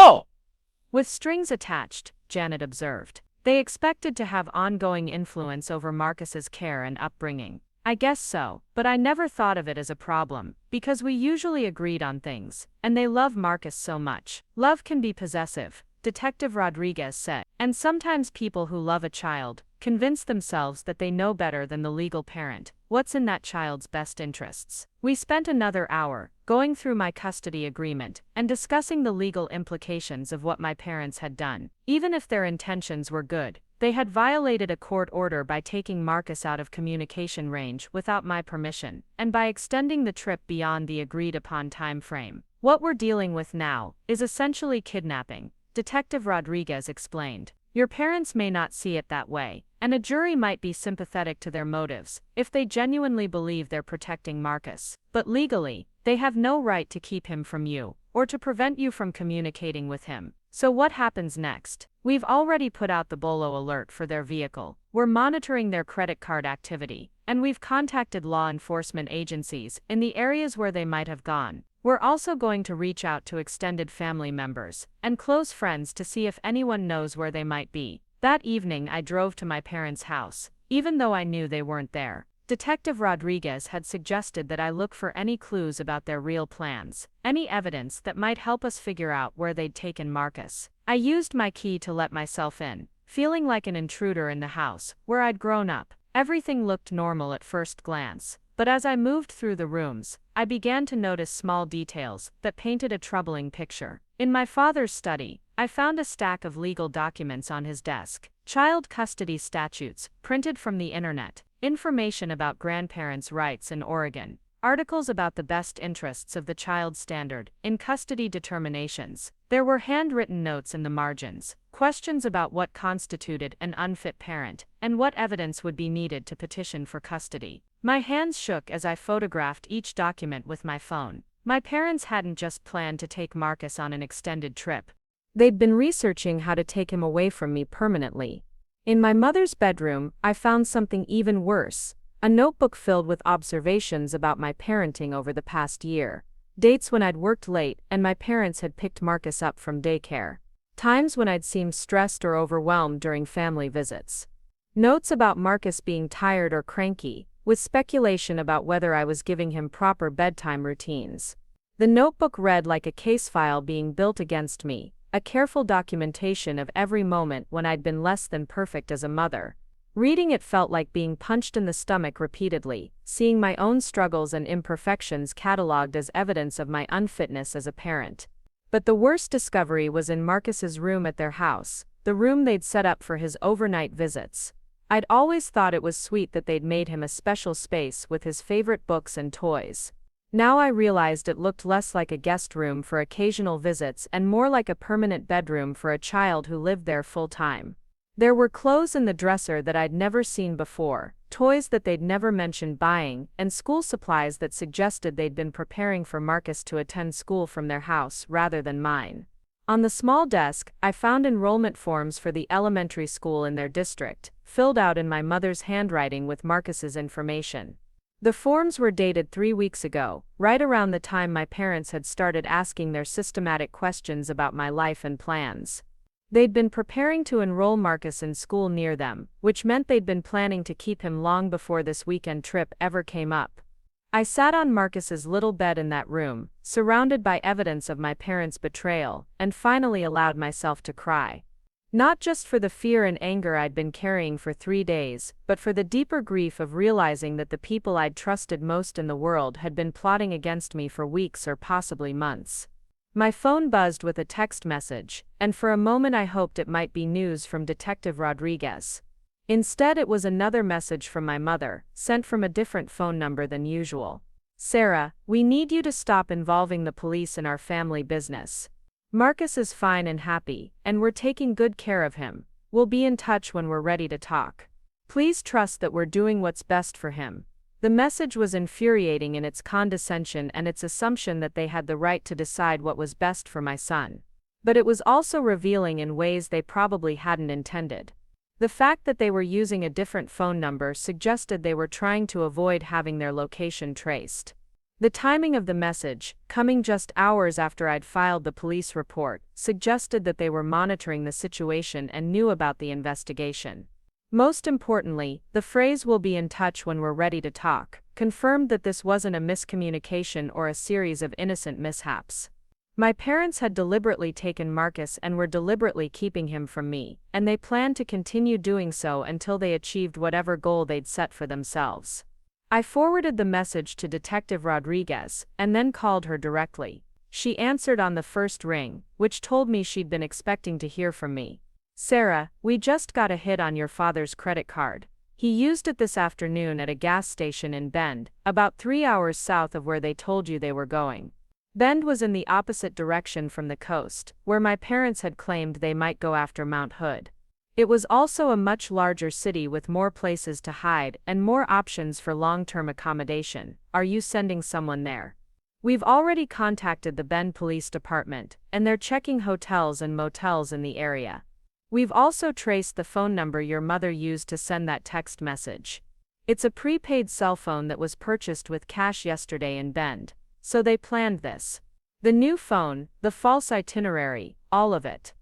with strings attached, Janet observed. They expected to have ongoing influence over Marcus's care and upbringing. I guess so, but I never thought of it as a problem, because we usually agreed on things, and they love Marcus so much. Love can be possessive, Detective Rodriguez said, and sometimes people who love a child convinced themselves that they know better than the legal parent what's in that child's best interests. We spent another hour going through my custody agreement and discussing the legal implications of what my parents had done. Even if their intentions were good, they had violated a court order by taking Marcus out of communication range without my permission, and by extending the trip beyond the agreed-upon time frame. What we're dealing with now is essentially kidnapping, Detective Rodriguez explained. Your parents may not see it that way, and a jury might be sympathetic to their motives if they genuinely believe they're protecting Marcus. But legally, they have no right to keep him from you, or to prevent you from communicating with him. So what happens next? We've already put out the Bolo alert for their vehicle. We're monitoring their credit card activity, and we've contacted law enforcement agencies in the areas where they might have gone. We're also going to reach out to extended family members and close friends to see if anyone knows where they might be. That evening I drove to my parents' house, even though I knew they weren't there. Detective Rodriguez had suggested that I look for any clues about their real plans, any evidence that might help us figure out where they'd taken Marcus. I used my key to let myself in, feeling like an intruder in the house where I'd grown up. Everything looked normal at first glance, but as I moved through the rooms, I began to notice small details that painted a troubling picture. In my father's study, I found a stack of legal documents on his desk: child custody statutes, printed from the internet, information about grandparents' rights in Oregon, articles about the best interests of the child standard in custody determinations. There were handwritten notes in the margins, questions about what constituted an unfit parent, and what evidence would be needed to petition for custody. My hands shook as I photographed each document with my phone. My parents hadn't just planned to take Marcus on an extended trip. They'd been researching how to take him away from me permanently. In my mother's bedroom, I found something even worse: a notebook filled with observations about my parenting over the past year. Dates when I'd worked late and my parents had picked Marcus up from daycare. Times when I'd seemed stressed or overwhelmed during family visits. Notes about Marcus being tired or cranky, with speculation about whether I was giving him proper bedtime routines. The notebook read like a case file being built against me, a careful documentation of every moment when I'd been less than perfect as a mother. Reading it felt like being punched in the stomach repeatedly, seeing my own struggles and imperfections catalogued as evidence of my unfitness as a parent. But the worst discovery was in Marcus's room at their house, the room they'd set up for his overnight visits. I'd always thought it was sweet that they'd made him a special space with his favorite books and toys. Now I realized it looked less like a guest room for occasional visits and more like a permanent bedroom for a child who lived there full-time. There were clothes in the dresser that I'd never seen before, toys that they'd never mentioned buying, and school supplies that suggested they'd been preparing for Marcus to attend school from their house rather than mine. On the small desk, I found enrollment forms for the elementary school in their district, filled out in my mother's handwriting with Marcus's information. The forms were dated 3 weeks ago, right around the time my parents had started asking their systematic questions about my life and plans. They'd been preparing to enroll Marcus in school near them, which meant they'd been planning to keep him long before this weekend trip ever came up. I sat on Marcus's little bed in that room, surrounded by evidence of my parents' betrayal, and finally allowed myself to cry. Not just for the fear and anger I'd been carrying for 3 days, but for the deeper grief of realizing that the people I'd trusted most in the world had been plotting against me for weeks or possibly months. My phone buzzed with a text message, and for a moment I hoped it might be news from Detective Rodriguez. Instead, it was another message from my mother, sent from a different phone number than usual. "Sarah, we need you to stop involving the police in our family business. Marcus is fine and happy, and we're taking good care of him. We'll be in touch when we're ready to talk. Please trust that we're doing what's best for him." The message was infuriating in its condescension and its assumption that they had the right to decide what was best for my son. But it was also revealing in ways they probably hadn't intended. The fact that they were using a different phone number suggested they were trying to avoid having their location traced. The timing of the message, coming just hours after I'd filed the police report, suggested that they were monitoring the situation and knew about the investigation. Most importantly, the phrase "we'll be in touch when we're ready to talk" confirmed that this wasn't a miscommunication or a series of innocent mishaps. My parents had deliberately taken Marcus and were deliberately keeping him from me, and they planned to continue doing so until they achieved whatever goal they'd set for themselves. I forwarded the message to Detective Rodriguez, and then called her directly. She answered on the first ring, which told me she'd been expecting to hear from me. "Sarah, we just got a hit on your father's credit card. He used it this afternoon at a gas station in Bend, about 3 hours south of where they told you they were going." Bend was in the opposite direction from the coast, where my parents had claimed they might go after Mount Hood. It was also a much larger city with more places to hide and more options for long-term accommodation. "Are you sending someone there?" "We've already contacted the Bend Police Department, and they're checking hotels and motels in the area. We've also traced the phone number your mother used to send that text message. It's a prepaid cell phone that was purchased with cash yesterday in Bend, so they planned this. The new phone, the false itinerary, all of it."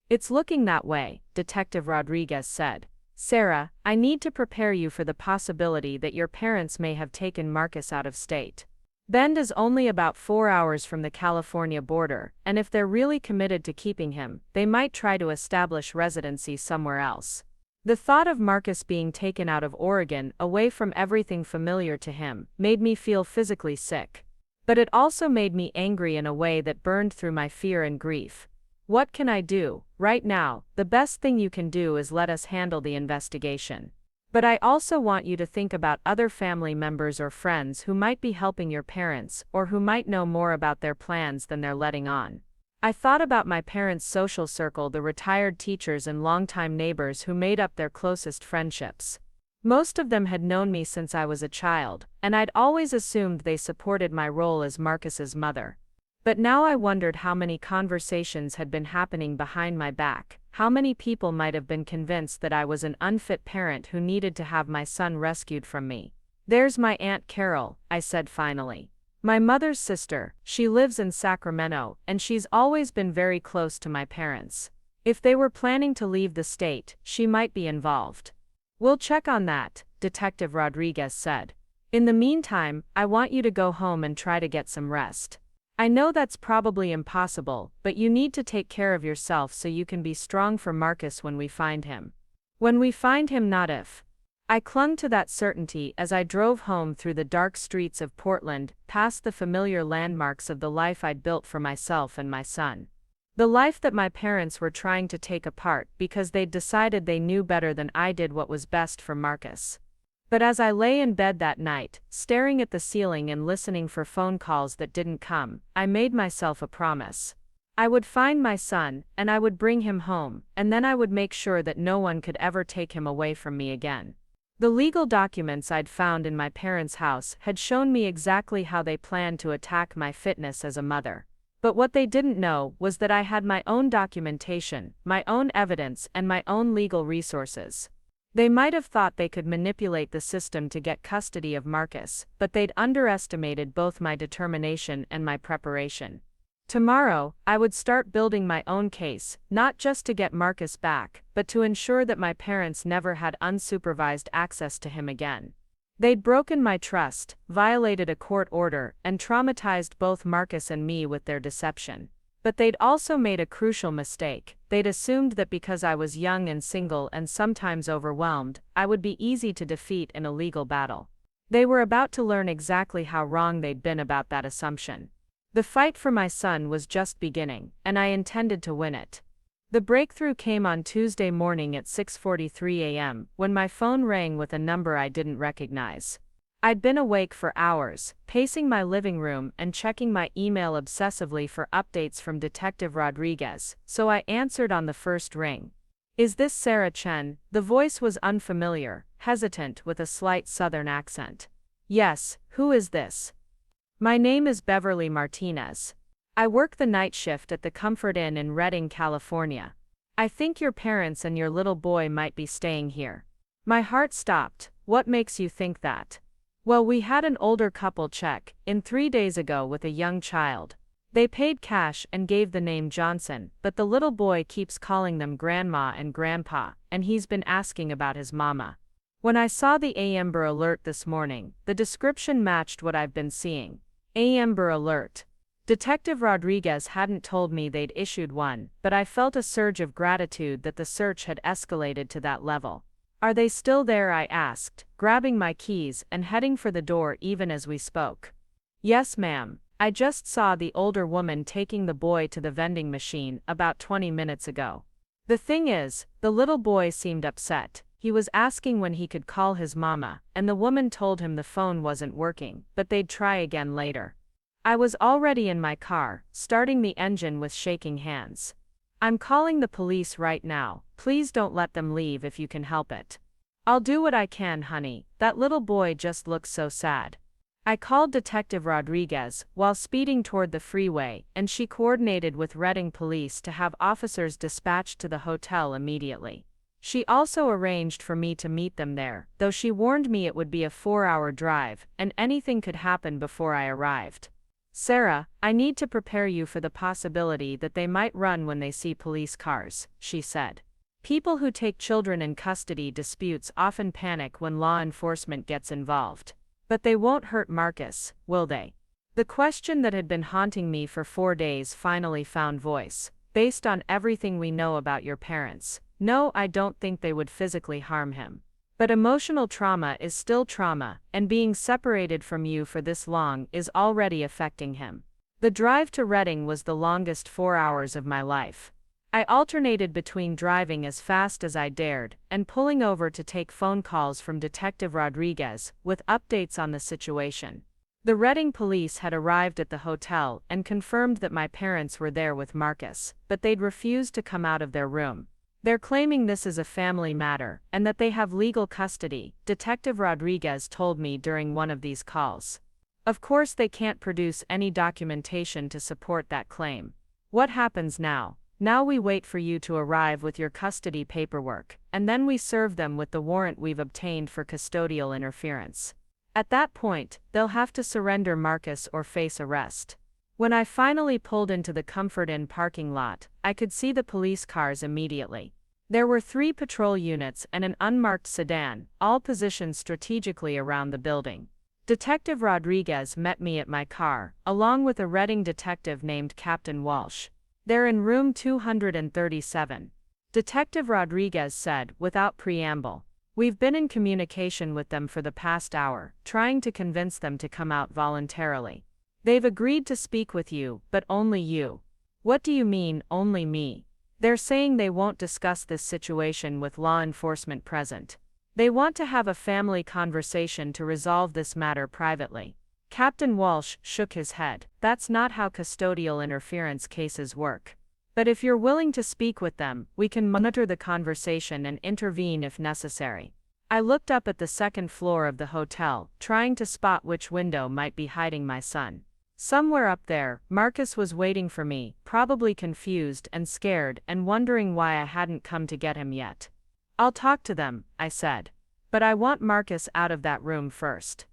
"It's looking that way," Detective Rodriguez said. "Sarah, I need to prepare you for the possibility that your parents may have taken Marcus out of state. Bend is only about 4 hours from the California border, and if they're really committed to keeping him, they might try to establish residency somewhere else." The thought of Marcus being taken out of Oregon, away from everything familiar to him, made me feel physically sick. But it also made me angry in a way that burned through my fear and grief. What can I do? Right now, the best thing you can do is let us handle the investigation. But I also want you to think about other family members or friends who might be helping your parents or who might know more about their plans than they're letting on. I thought about my parents' social circle, the retired teachers and longtime neighbors who made up their closest friendships. Most of them had known me since I was a child, and I'd always assumed they supported my role as Marcus's mother. But now I wondered how many conversations had been happening behind my back, how many people might have been convinced that I was an unfit parent who needed to have my son rescued from me. "There's my Aunt Carol," I said finally. "My mother's sister. She lives in Sacramento, and she's always been very close to my parents. If they were planning to leave the state, she might be involved." "We'll check on that," Detective Rodriguez said. "In the meantime, I want you to go home and try to get some rest. I know that's probably impossible, but you need to take care of yourself so you can be strong for Marcus when we find him." When we find him, not if. I clung to that certainty as I drove home through the dark streets of Portland, past the familiar landmarks of the life I'd built for myself and my son. The life that my parents were trying to take apart because they'd decided they knew better than I did what was best for Marcus. But as I lay in bed that night, staring at the ceiling and listening for phone calls that didn't come, I made myself a promise. I would find my son, and I would bring him home, and then I would make sure that no one could ever take him away from me again. The legal documents I'd found in my parents' house had shown me exactly how they planned to attack my fitness as a mother. But what they didn't know was that I had my own documentation, my own evidence, and my own legal resources. They might have thought they could manipulate the system to get custody of Marcus, but they'd underestimated both my determination and my preparation. Tomorrow, I would start building my own case, not just to get Marcus back, but to ensure that my parents never had unsupervised access to him again. They'd broken my trust, violated a court order, and traumatized both Marcus and me with their deception. But they'd also made a crucial mistake. They'd assumed that because I was young and single and sometimes overwhelmed, I would be easy to defeat in a legal battle. They were about to learn exactly how wrong they'd been about that assumption. The fight for my son was just beginning, and I intended to win it. The breakthrough came on Tuesday morning at 6:43 a.m., when my phone rang with a number I didn't recognize. I'd been awake for hours, pacing my living room and checking my email obsessively for updates from Detective Rodriguez, so I answered on the first ring. "Is this Sarah Chen?" The voice was unfamiliar, hesitant with a slight southern accent. "Yes, who is this?" "My name is Beverly Martinez. I work the night shift at the Comfort Inn in Redding, California. I think your parents and your little boy might be staying here." My heart stopped. "What makes you think that?" "Well, we had an older couple check in 3 days ago with a young child. They paid cash and gave the name Johnson, but the little boy keeps calling them grandma and grandpa, and he's been asking about his mama. When I saw the Amber Alert this morning, the description matched what I've been seeing." Amber Alert. Detective Rodriguez hadn't told me they'd issued one, but I felt a surge of gratitude that the search had escalated to that level. Are they still there? I asked, grabbing my keys and heading for the door even as we spoke. Yes, ma'am. I just saw the older woman taking the boy to the vending machine about 20 minutes ago. The thing is, the little boy seemed upset. He was asking when he could call his mama, and the woman told him the phone wasn't working, but they'd try again later. I was already in my car, starting the engine with shaking hands. I'm calling the police right now. Please don't let them leave if you can help it. I'll do what I can, honey. That little boy just looks so sad. I called Detective Rodriguez while speeding toward the freeway, and she coordinated with Redding Police to have officers dispatched to the hotel immediately. She also arranged for me to meet them there, though she warned me it would be a 4-hour drive, and anything could happen before I arrived. Sarah, I need to prepare you for the possibility that they might run when they see police cars, she said. People who take children in custody disputes often panic when law enforcement gets involved. But they won't hurt Marcus, will they? The question that had been haunting me for 4 days finally found voice. Based on everything we know about your parents, no, I don't think they would physically harm him. But emotional trauma is still trauma, and being separated from you for this long is already affecting him. The drive to Redding was the longest 4 hours of my life. I alternated between driving as fast as I dared and pulling over to take phone calls from Detective Rodriguez with updates on the situation. The Redding police had arrived at the hotel and confirmed that my parents were there with Marcus, but they'd refused to come out of their room. They're claiming this is a family matter and that they have legal custody, Detective Rodriguez told me during one of these calls. Of course they can't produce any documentation to support that claim. What happens now? Now we wait for you to arrive with your custody paperwork, and then we serve them with the warrant we've obtained for custodial interference. At that point, they'll have to surrender Marcus or face arrest. When I finally pulled into the Comfort Inn parking lot, I could see the police cars immediately. There were 3 patrol units and an unmarked sedan, all positioned strategically around the building. Detective Rodriguez met me at my car, along with a Redding detective named Captain Walsh. They're in room 237. Detective Rodriguez said, without preamble. We've been in communication with them for the past hour, trying to convince them to come out voluntarily. They've agreed to speak with you, but only you. What do you mean, only me? They're saying they won't discuss this situation with law enforcement present. They want to have a family conversation to resolve this matter privately. Captain Walsh shook his head. That's not how custodial interference cases work. But if you're willing to speak with them, we can monitor the conversation and intervene if necessary. I looked up at the second floor of the hotel, trying to spot which window might be hiding my son. Somewhere up there, Marcus was waiting for me, probably confused and scared and wondering why I hadn't come to get him yet. I'll talk to them, I said. But I want Marcus out of that room first.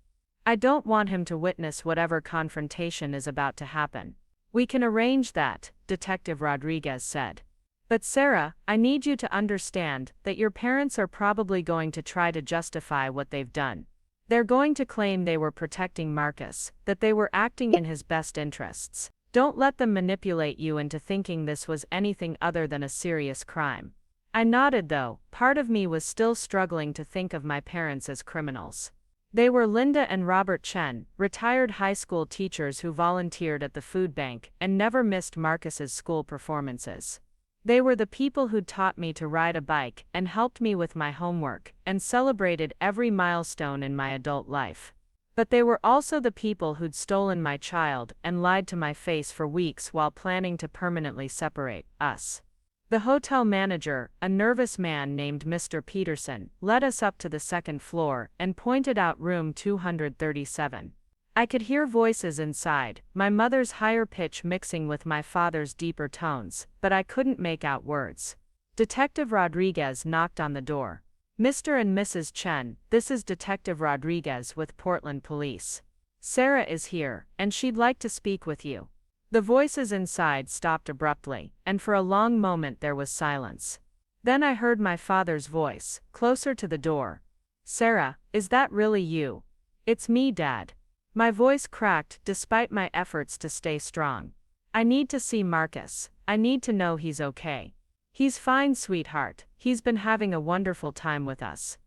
I don't want him to witness whatever confrontation is about to happen. We can arrange that, Detective Rodriguez said. But Sarah, I need you to understand that your parents are probably going to try to justify what they've done. They're going to claim they were protecting Marcus, that they were acting in his best interests. Don't let them manipulate you into thinking this was anything other than a serious crime. I nodded though, part of me was still struggling to think of my parents as criminals. They were Linda and Robert Chen, retired high school teachers who volunteered at the food bank and never missed Marcus's school performances. They were the people who'd taught me to ride a bike and helped me with my homework and celebrated every milestone in my adult life. But they were also the people who'd stolen my child and lied to my face for weeks while planning to permanently separate us. The hotel manager, a nervous man named Mr. Peterson, led us up to the second floor and pointed out room 237. I could hear voices inside, my mother's higher pitch mixing with my father's deeper tones, but I couldn't make out words. Detective Rodriguez knocked on the door. Mr. and Mrs. Chen, this is Detective Rodriguez with Portland Police. Sarah is here, and she'd like to speak with you. The voices inside stopped abruptly, and for a long moment there was silence. Then I heard my father's voice, closer to the door. Sarah, is that really you? It's me, Dad. My voice cracked despite my efforts to stay strong. I need to see Marcus. I need to know he's okay. He's fine, sweetheart. He's been having a wonderful time with us.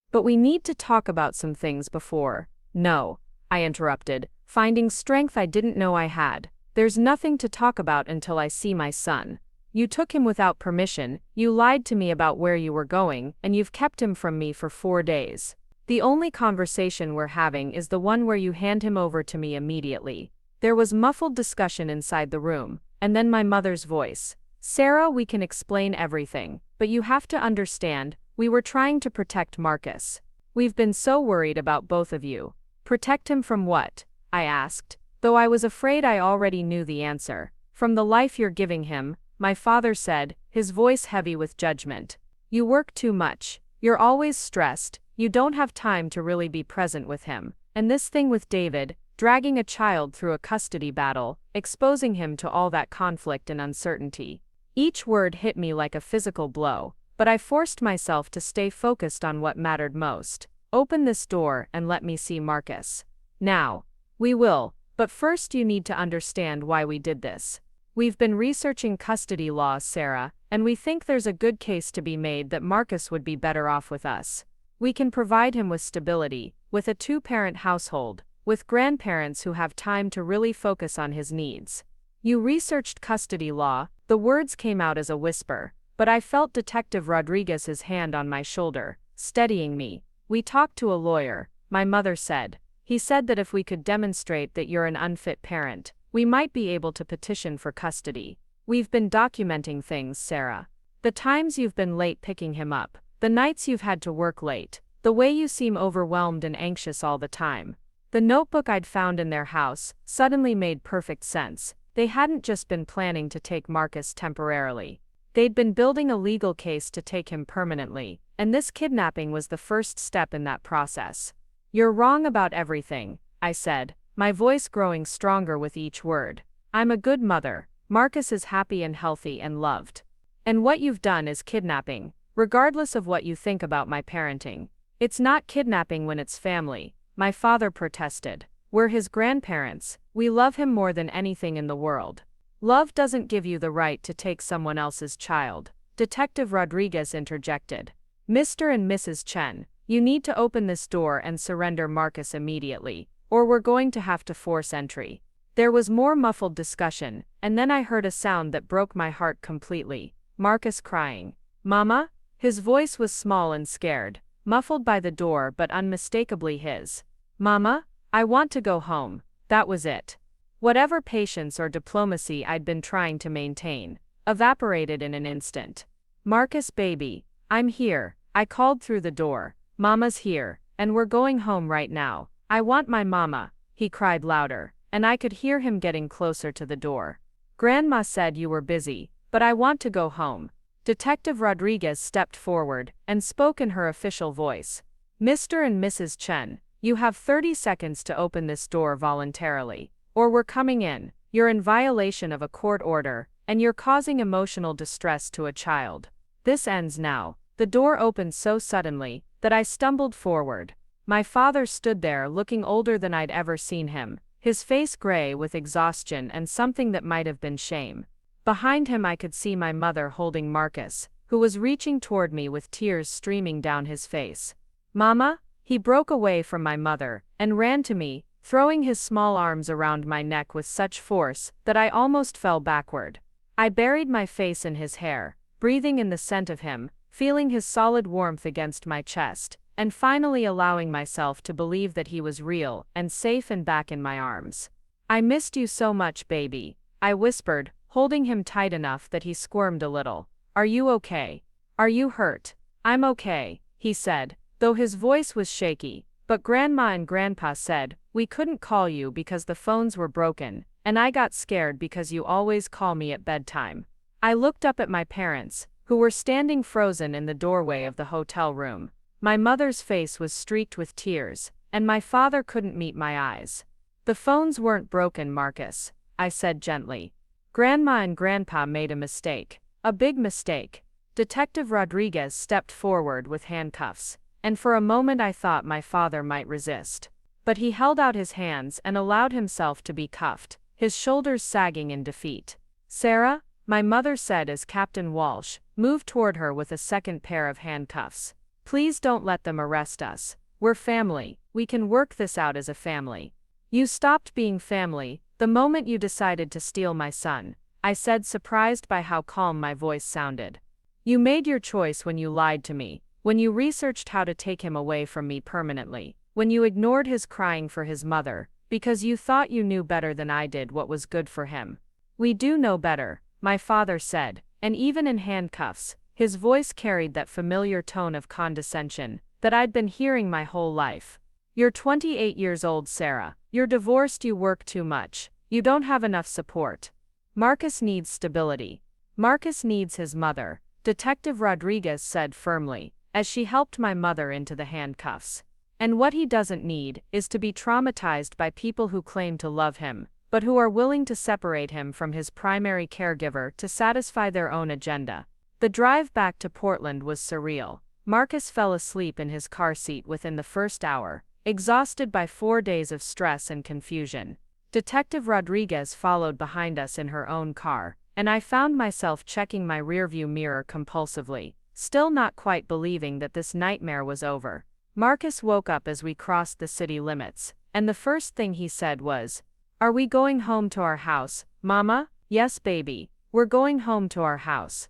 But we need to talk about some things before. No, I interrupted, finding strength I didn't know I had. There's nothing to talk about until I see my son. You took him without permission, you lied to me about where you were going, and you've kept him from me for 4 days. The only conversation we're having is the one where you hand him over to me immediately. There was muffled discussion inside the room, and then my mother's voice. Sarah, we can explain everything, but you have to understand, we were trying to protect Marcus. We've been so worried about both of you. Protect him from what? I asked, though I was afraid I already knew the answer. From the life you're giving him, my father said, his voice heavy with judgment. You work too much. You're always stressed. You don't have time to really be present with him. And this thing with David, dragging a child through a custody battle, exposing him to all that conflict and uncertainty. Each word hit me like a physical blow, but I forced myself to stay focused on what mattered most. Open this door and let me see Marcus. Now. We will, but first you need to understand why we did this. We've been researching custody laws, Sarah, and we think there's a good case to be made that Marcus would be better off with us. We can provide him with stability, with a 2-parent household, with grandparents who have time to really focus on his needs. You researched custody law, the words came out as a whisper, but I felt Detective Rodriguez's hand on my shoulder, steadying me. We talked to a lawyer, my mother said. He said that if we could demonstrate that you're an unfit parent, we might be able to petition for custody. We've been documenting things, Sarah. The times you've been late picking him up, the nights you've had to work late, the way you seem overwhelmed and anxious all the time. The notebook I'd found in their house suddenly made perfect sense. They hadn't just been planning to take Marcus temporarily. They'd been building a legal case to take him permanently, and this kidnapping was the first step in that process. You're wrong about everything, I said, my voice growing stronger with each word. I'm a good mother. Marcus is happy and healthy and loved. And what you've done is kidnapping, regardless of what you think about my parenting. It's not kidnapping when it's family, my father protested. We're his grandparents. We love him more than anything in the world. Love doesn't give you the right to take someone else's child, Detective Rodriguez interjected. Mr. and Mrs. Chen, you need to open this door and surrender Marcus immediately, or we're going to have to force entry. There was more muffled discussion, and then I heard a sound that broke my heart completely. Marcus crying. Mama? His voice was small and scared, muffled by the door but unmistakably his. Mama? I want to go home. That was it. Whatever patience or diplomacy I'd been trying to maintain evaporated in an instant. Marcus, baby, I'm here, I called through the door. Mama's here, and we're going home right now. I want my mama, he cried louder, and I could hear him getting closer to the door. Grandma said you were busy, but I want to go home. Detective Rodriguez stepped forward and spoke in her official voice. Mr. and Mrs. Chen, you have 30 seconds to open this door voluntarily, or we're coming in. You're in violation of a court order, and you're causing emotional distress to a child. This ends now. The door opened so suddenly that I stumbled forward. My father stood there looking older than I'd ever seen him, his face gray with exhaustion and something that might have been shame. Behind him I could see my mother holding Marcus, who was reaching toward me with tears streaming down his face. Mama? He broke away from my mother and ran to me, throwing his small arms around my neck with such force that I almost fell backward. I buried my face in his hair, breathing in the scent of him, feeling his solid warmth against my chest, and finally allowing myself to believe that he was real and safe and back in my arms. I missed you so much, baby, I whispered, holding him tight enough that he squirmed a little. Are you okay? Are you hurt? I'm okay, he said, though his voice was shaky, but Grandma and Grandpa said, we couldn't call you because the phones were broken, and I got scared because you always call me at bedtime. I looked up at my parents, who were standing frozen in the doorway of the hotel room. My mother's face was streaked with tears, and my father couldn't meet my eyes. The phones weren't broken, Marcus, I said gently. Grandma and Grandpa made a mistake. A big mistake. Detective Rodriguez stepped forward with handcuffs, and for a moment I thought my father might resist. But he held out his hands and allowed himself to be cuffed, his shoulders sagging in defeat. "Sarah," my mother said as Captain Walsh moved toward her with a second pair of handcuffs. "Please don't let them arrest us. We're family. We can work this out as a family." "You stopped being family the moment you decided to steal my son," I said, surprised by how calm my voice sounded. "You made your choice when you lied to me, when you researched how to take him away from me permanently, when you ignored his crying for his mother, because you thought you knew better than I did what was good for him." "We do know better," my father said, and even in handcuffs, his voice carried that familiar tone of condescension that I'd been hearing my whole life. "You're 28 years old, Sarah. You're divorced, you work too much. You don't have enough support. Marcus needs stability. Marcus needs his mother," Detective Rodriguez said firmly, as she helped my mother into the handcuffs. "And what he doesn't need is to be traumatized by people who claim to love him, but who are willing to separate him from his primary caregiver to satisfy their own agenda." The drive back to Portland was surreal. Marcus fell asleep in his car seat within the first hour, exhausted by 4 days of stress and confusion. Detective Rodriguez followed behind us in her own car, and I found myself checking my rearview mirror compulsively, still not quite believing that this nightmare was over. Marcus woke up as we crossed the city limits, and the first thing he said was, "Are we going home to our house, Mama?" "Yes, baby, we're going home to our house."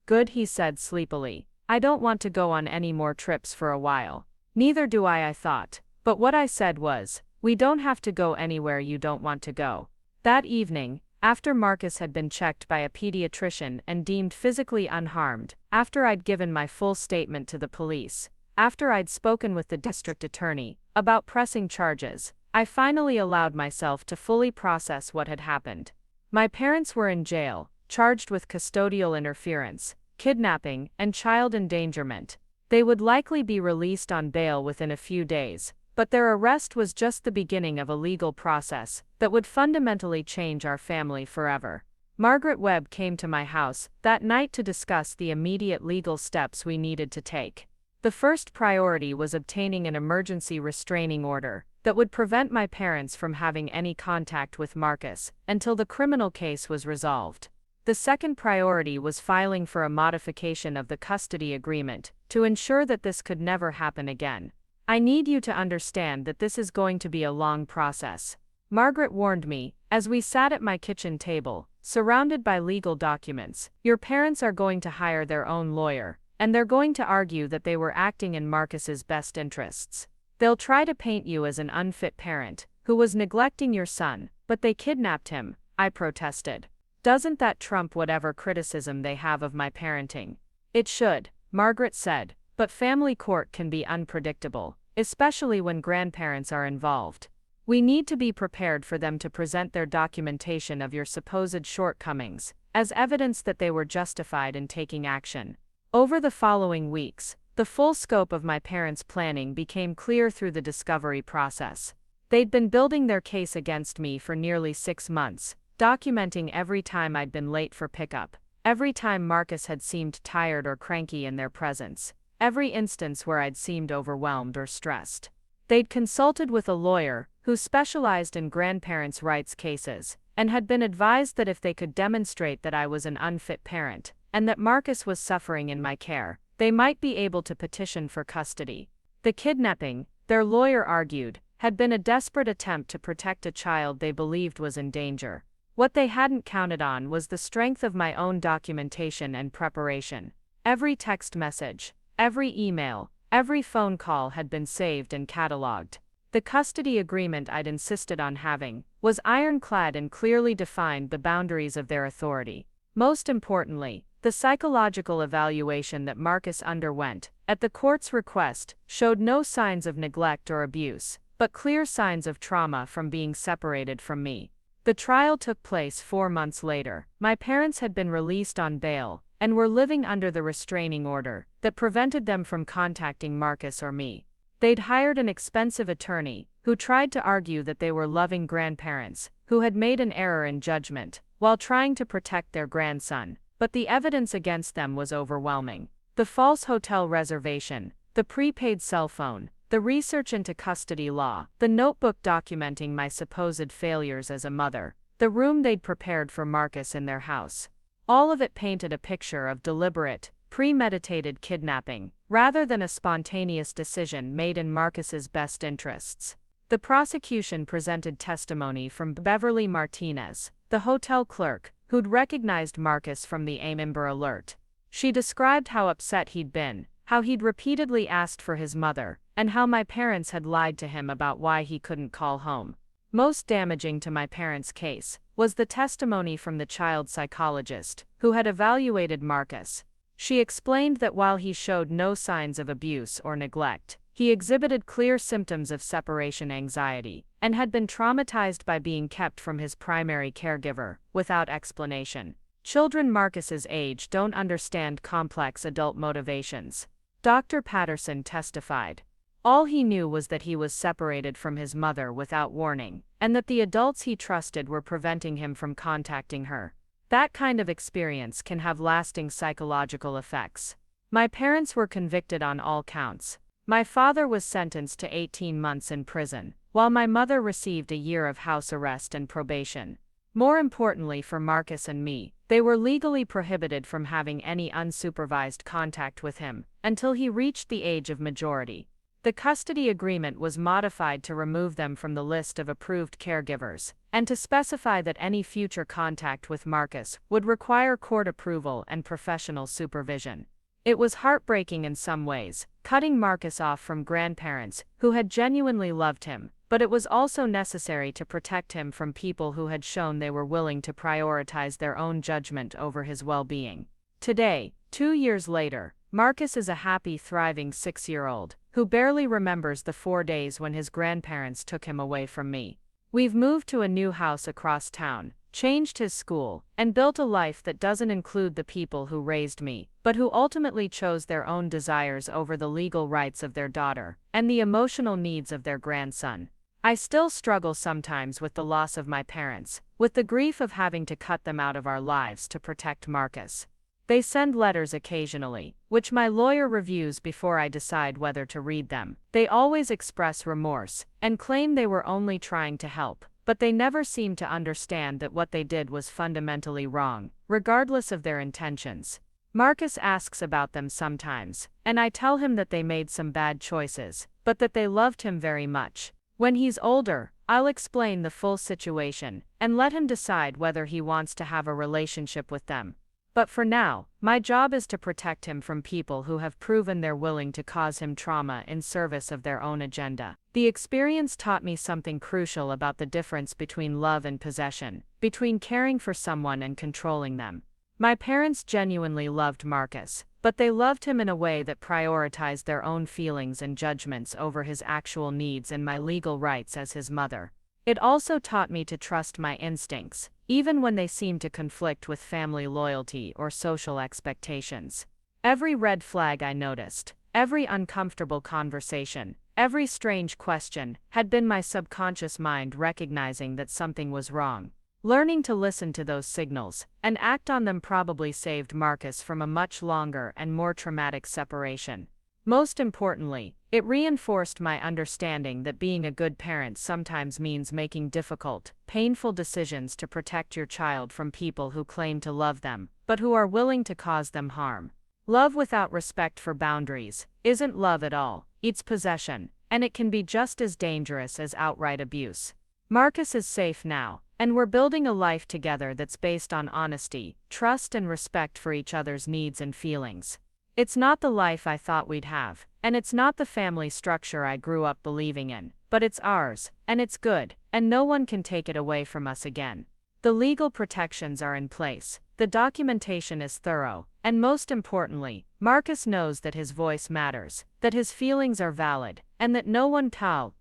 "Good," he said sleepily. "I don't want to go on any more trips for a while." "Neither do I thought. But what I said was, we don't have to go anywhere you don't want to go." That evening, after Marcus had been checked by a pediatrician and deemed physically unharmed, after I'd given my full statement to the police, after I'd spoken with the district attorney about pressing charges, I finally allowed myself to fully process what had happened. My parents were in jail, charged with custodial interference, kidnapping, and child endangerment. They would likely be released on bail within a few days, but their arrest was just the beginning of a legal process that would fundamentally change our family forever. Margaret Webb came to my house that night to discuss the immediate legal steps we needed to take. The first priority was obtaining an emergency restraining order that would prevent my parents from having any contact with Marcus until the criminal case was resolved. The second priority was filing for a modification of the custody agreement to ensure that this could never happen again. "I need you to understand that this is going to be a long process," Margaret warned me, as we sat at my kitchen table, surrounded by legal documents. "Your parents are going to hire their own lawyer, and they're going to argue that they were acting in Marcus's best interests. They'll try to paint you as an unfit parent who was neglecting your son, but they kidnapped him," I protested. "Doesn't that trump whatever criticism they have of my parenting?" "It should," Margaret said, "but family court can be unpredictable, especially when grandparents are involved. We need to be prepared for them to present their documentation of your supposed shortcomings as evidence that they were justified in taking action." Over the following weeks, the full scope of my parents' planning became clear through the discovery process. They'd been building their case against me for nearly 6 months, documenting every time I'd been late for pickup, every time Marcus had seemed tired or cranky in their presence, every instance where I'd seemed overwhelmed or stressed. They'd consulted with a lawyer who specialized in grandparents' rights cases, and had been advised that if they could demonstrate that I was an unfit parent, and that Marcus was suffering in my care, they might be able to petition for custody. The kidnapping, their lawyer argued, had been a desperate attempt to protect a child they believed was in danger. What they hadn't counted on was the strength of my own documentation and preparation. Every text message, every email, every phone call had been saved and cataloged. The custody agreement I'd insisted on having was ironclad and clearly defined the boundaries of their authority. Most importantly, the psychological evaluation that Marcus underwent, at the court's request, showed no signs of neglect or abuse, but clear signs of trauma from being separated from me. The trial took place 4 months later. My parents had been released on bail, and were living under the restraining order that prevented them from contacting Marcus or me. They'd hired an expensive attorney, who tried to argue that they were loving grandparents, who had made an error in judgment, while trying to protect their grandson, but the evidence against them was overwhelming. The false hotel reservation, the prepaid cell phone, the research into custody law, the notebook documenting my supposed failures as a mother, the room they'd prepared for Marcus in their house. All of it painted a picture of deliberate, premeditated kidnapping, rather than a spontaneous decision made in Marcus's best interests. The prosecution presented testimony from Beverly Martinez, the hotel clerk, who'd recognized Marcus from the Amber Alert. She described how upset he'd been, how he'd repeatedly asked for his mother, and how my parents had lied to him about why he couldn't call home. Most damaging to my parents' case was the testimony from the child psychologist, who had evaluated Marcus. She explained that while he showed no signs of abuse or neglect, he exhibited clear symptoms of separation anxiety, and had been traumatized by being kept from his primary caregiver, without explanation. Children Marcus's age don't understand complex adult motivations. Dr. Patterson testified. All he knew was that he was separated from his mother without warning, and that the adults he trusted were preventing him from contacting her. That kind of experience can have lasting psychological effects. My parents were convicted on all counts. My father was sentenced to 18 months in prison, while my mother received a year of house arrest and probation. More importantly for Marcus and me, they were legally prohibited from having any unsupervised contact with him until he reached the age of majority. The custody agreement was modified to remove them from the list of approved caregivers, and to specify that any future contact with Marcus would require court approval and professional supervision. It was heartbreaking in some ways, cutting Marcus off from grandparents who had genuinely loved him, but it was also necessary to protect him from people who had shown they were willing to prioritize their own judgment over his well-being. Today, 2 years later, Marcus is a happy, thriving 6-year-old who barely remembers the 4 days when his grandparents took him away from me. We've moved to a new house across town, changed his school, and built a life that doesn't include the people who raised me, but who ultimately chose their own desires over the legal rights of their daughter and the emotional needs of their grandson. I still struggle sometimes with the loss of my parents, with the grief of having to cut them out of our lives to protect Marcus. They send letters occasionally, which my lawyer reviews before I decide whether to read them. They always express remorse and claim they were only trying to help, but they never seem to understand that what they did was fundamentally wrong, regardless of their intentions. Marcus asks about them sometimes, and I tell him that they made some bad choices, but that they loved him very much. When he's older, I'll explain the full situation and let him decide whether he wants to have a relationship with them. But for now, my job is to protect him from people who have proven they're willing to cause him trauma in service of their own agenda. The experience taught me something crucial about the difference between love and possession, between caring for someone and controlling them. My parents genuinely loved Marcus, but they loved him in a way that prioritized their own feelings and judgments over his actual needs and my legal rights as his mother. It also taught me to trust my instincts, even when they seemed to conflict with family loyalty or social expectations. Every red flag I noticed, every uncomfortable conversation, every strange question, had been my subconscious mind recognizing that something was wrong. Learning to listen to those signals and act on them probably saved Marcus from a much longer and more traumatic separation. Most importantly, it reinforced my understanding that being a good parent sometimes means making difficult, painful decisions to protect your child from people who claim to love them, but who are willing to cause them harm. Love without respect for boundaries isn't love at all, it's possession, and it can be just as dangerous as outright abuse. Marcus is safe now, and we're building a life together that's based on honesty, trust, and respect for each other's needs and feelings. It's not the life I thought we'd have, and it's not the family structure I grew up believing in, but it's ours, and it's good, and no one can take it away from us again. The legal protections are in place, the documentation is thorough, and most importantly, Marcus knows that his voice matters, that his feelings are valid, and that no one,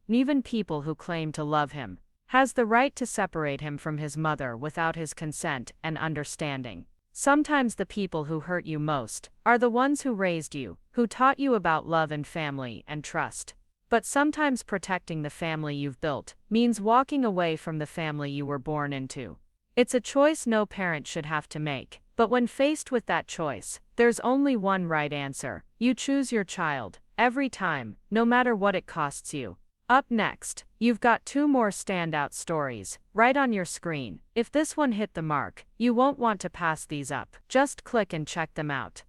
even people who claim to love him, has the right to separate him from his mother without his consent and understanding. Sometimes the people who hurt you most are the ones who raised you, who taught you about love and family and trust. But sometimes protecting the family you've built means walking away from the family you were born into. It's a choice no parent should have to make, but when faced with that choice, there's only one right answer. You choose your child, every time, no matter what it costs you. Up next, you've got 2 more standout stories, right on your screen. If this one hit the mark, you won't want to pass these up. Just click and check them out.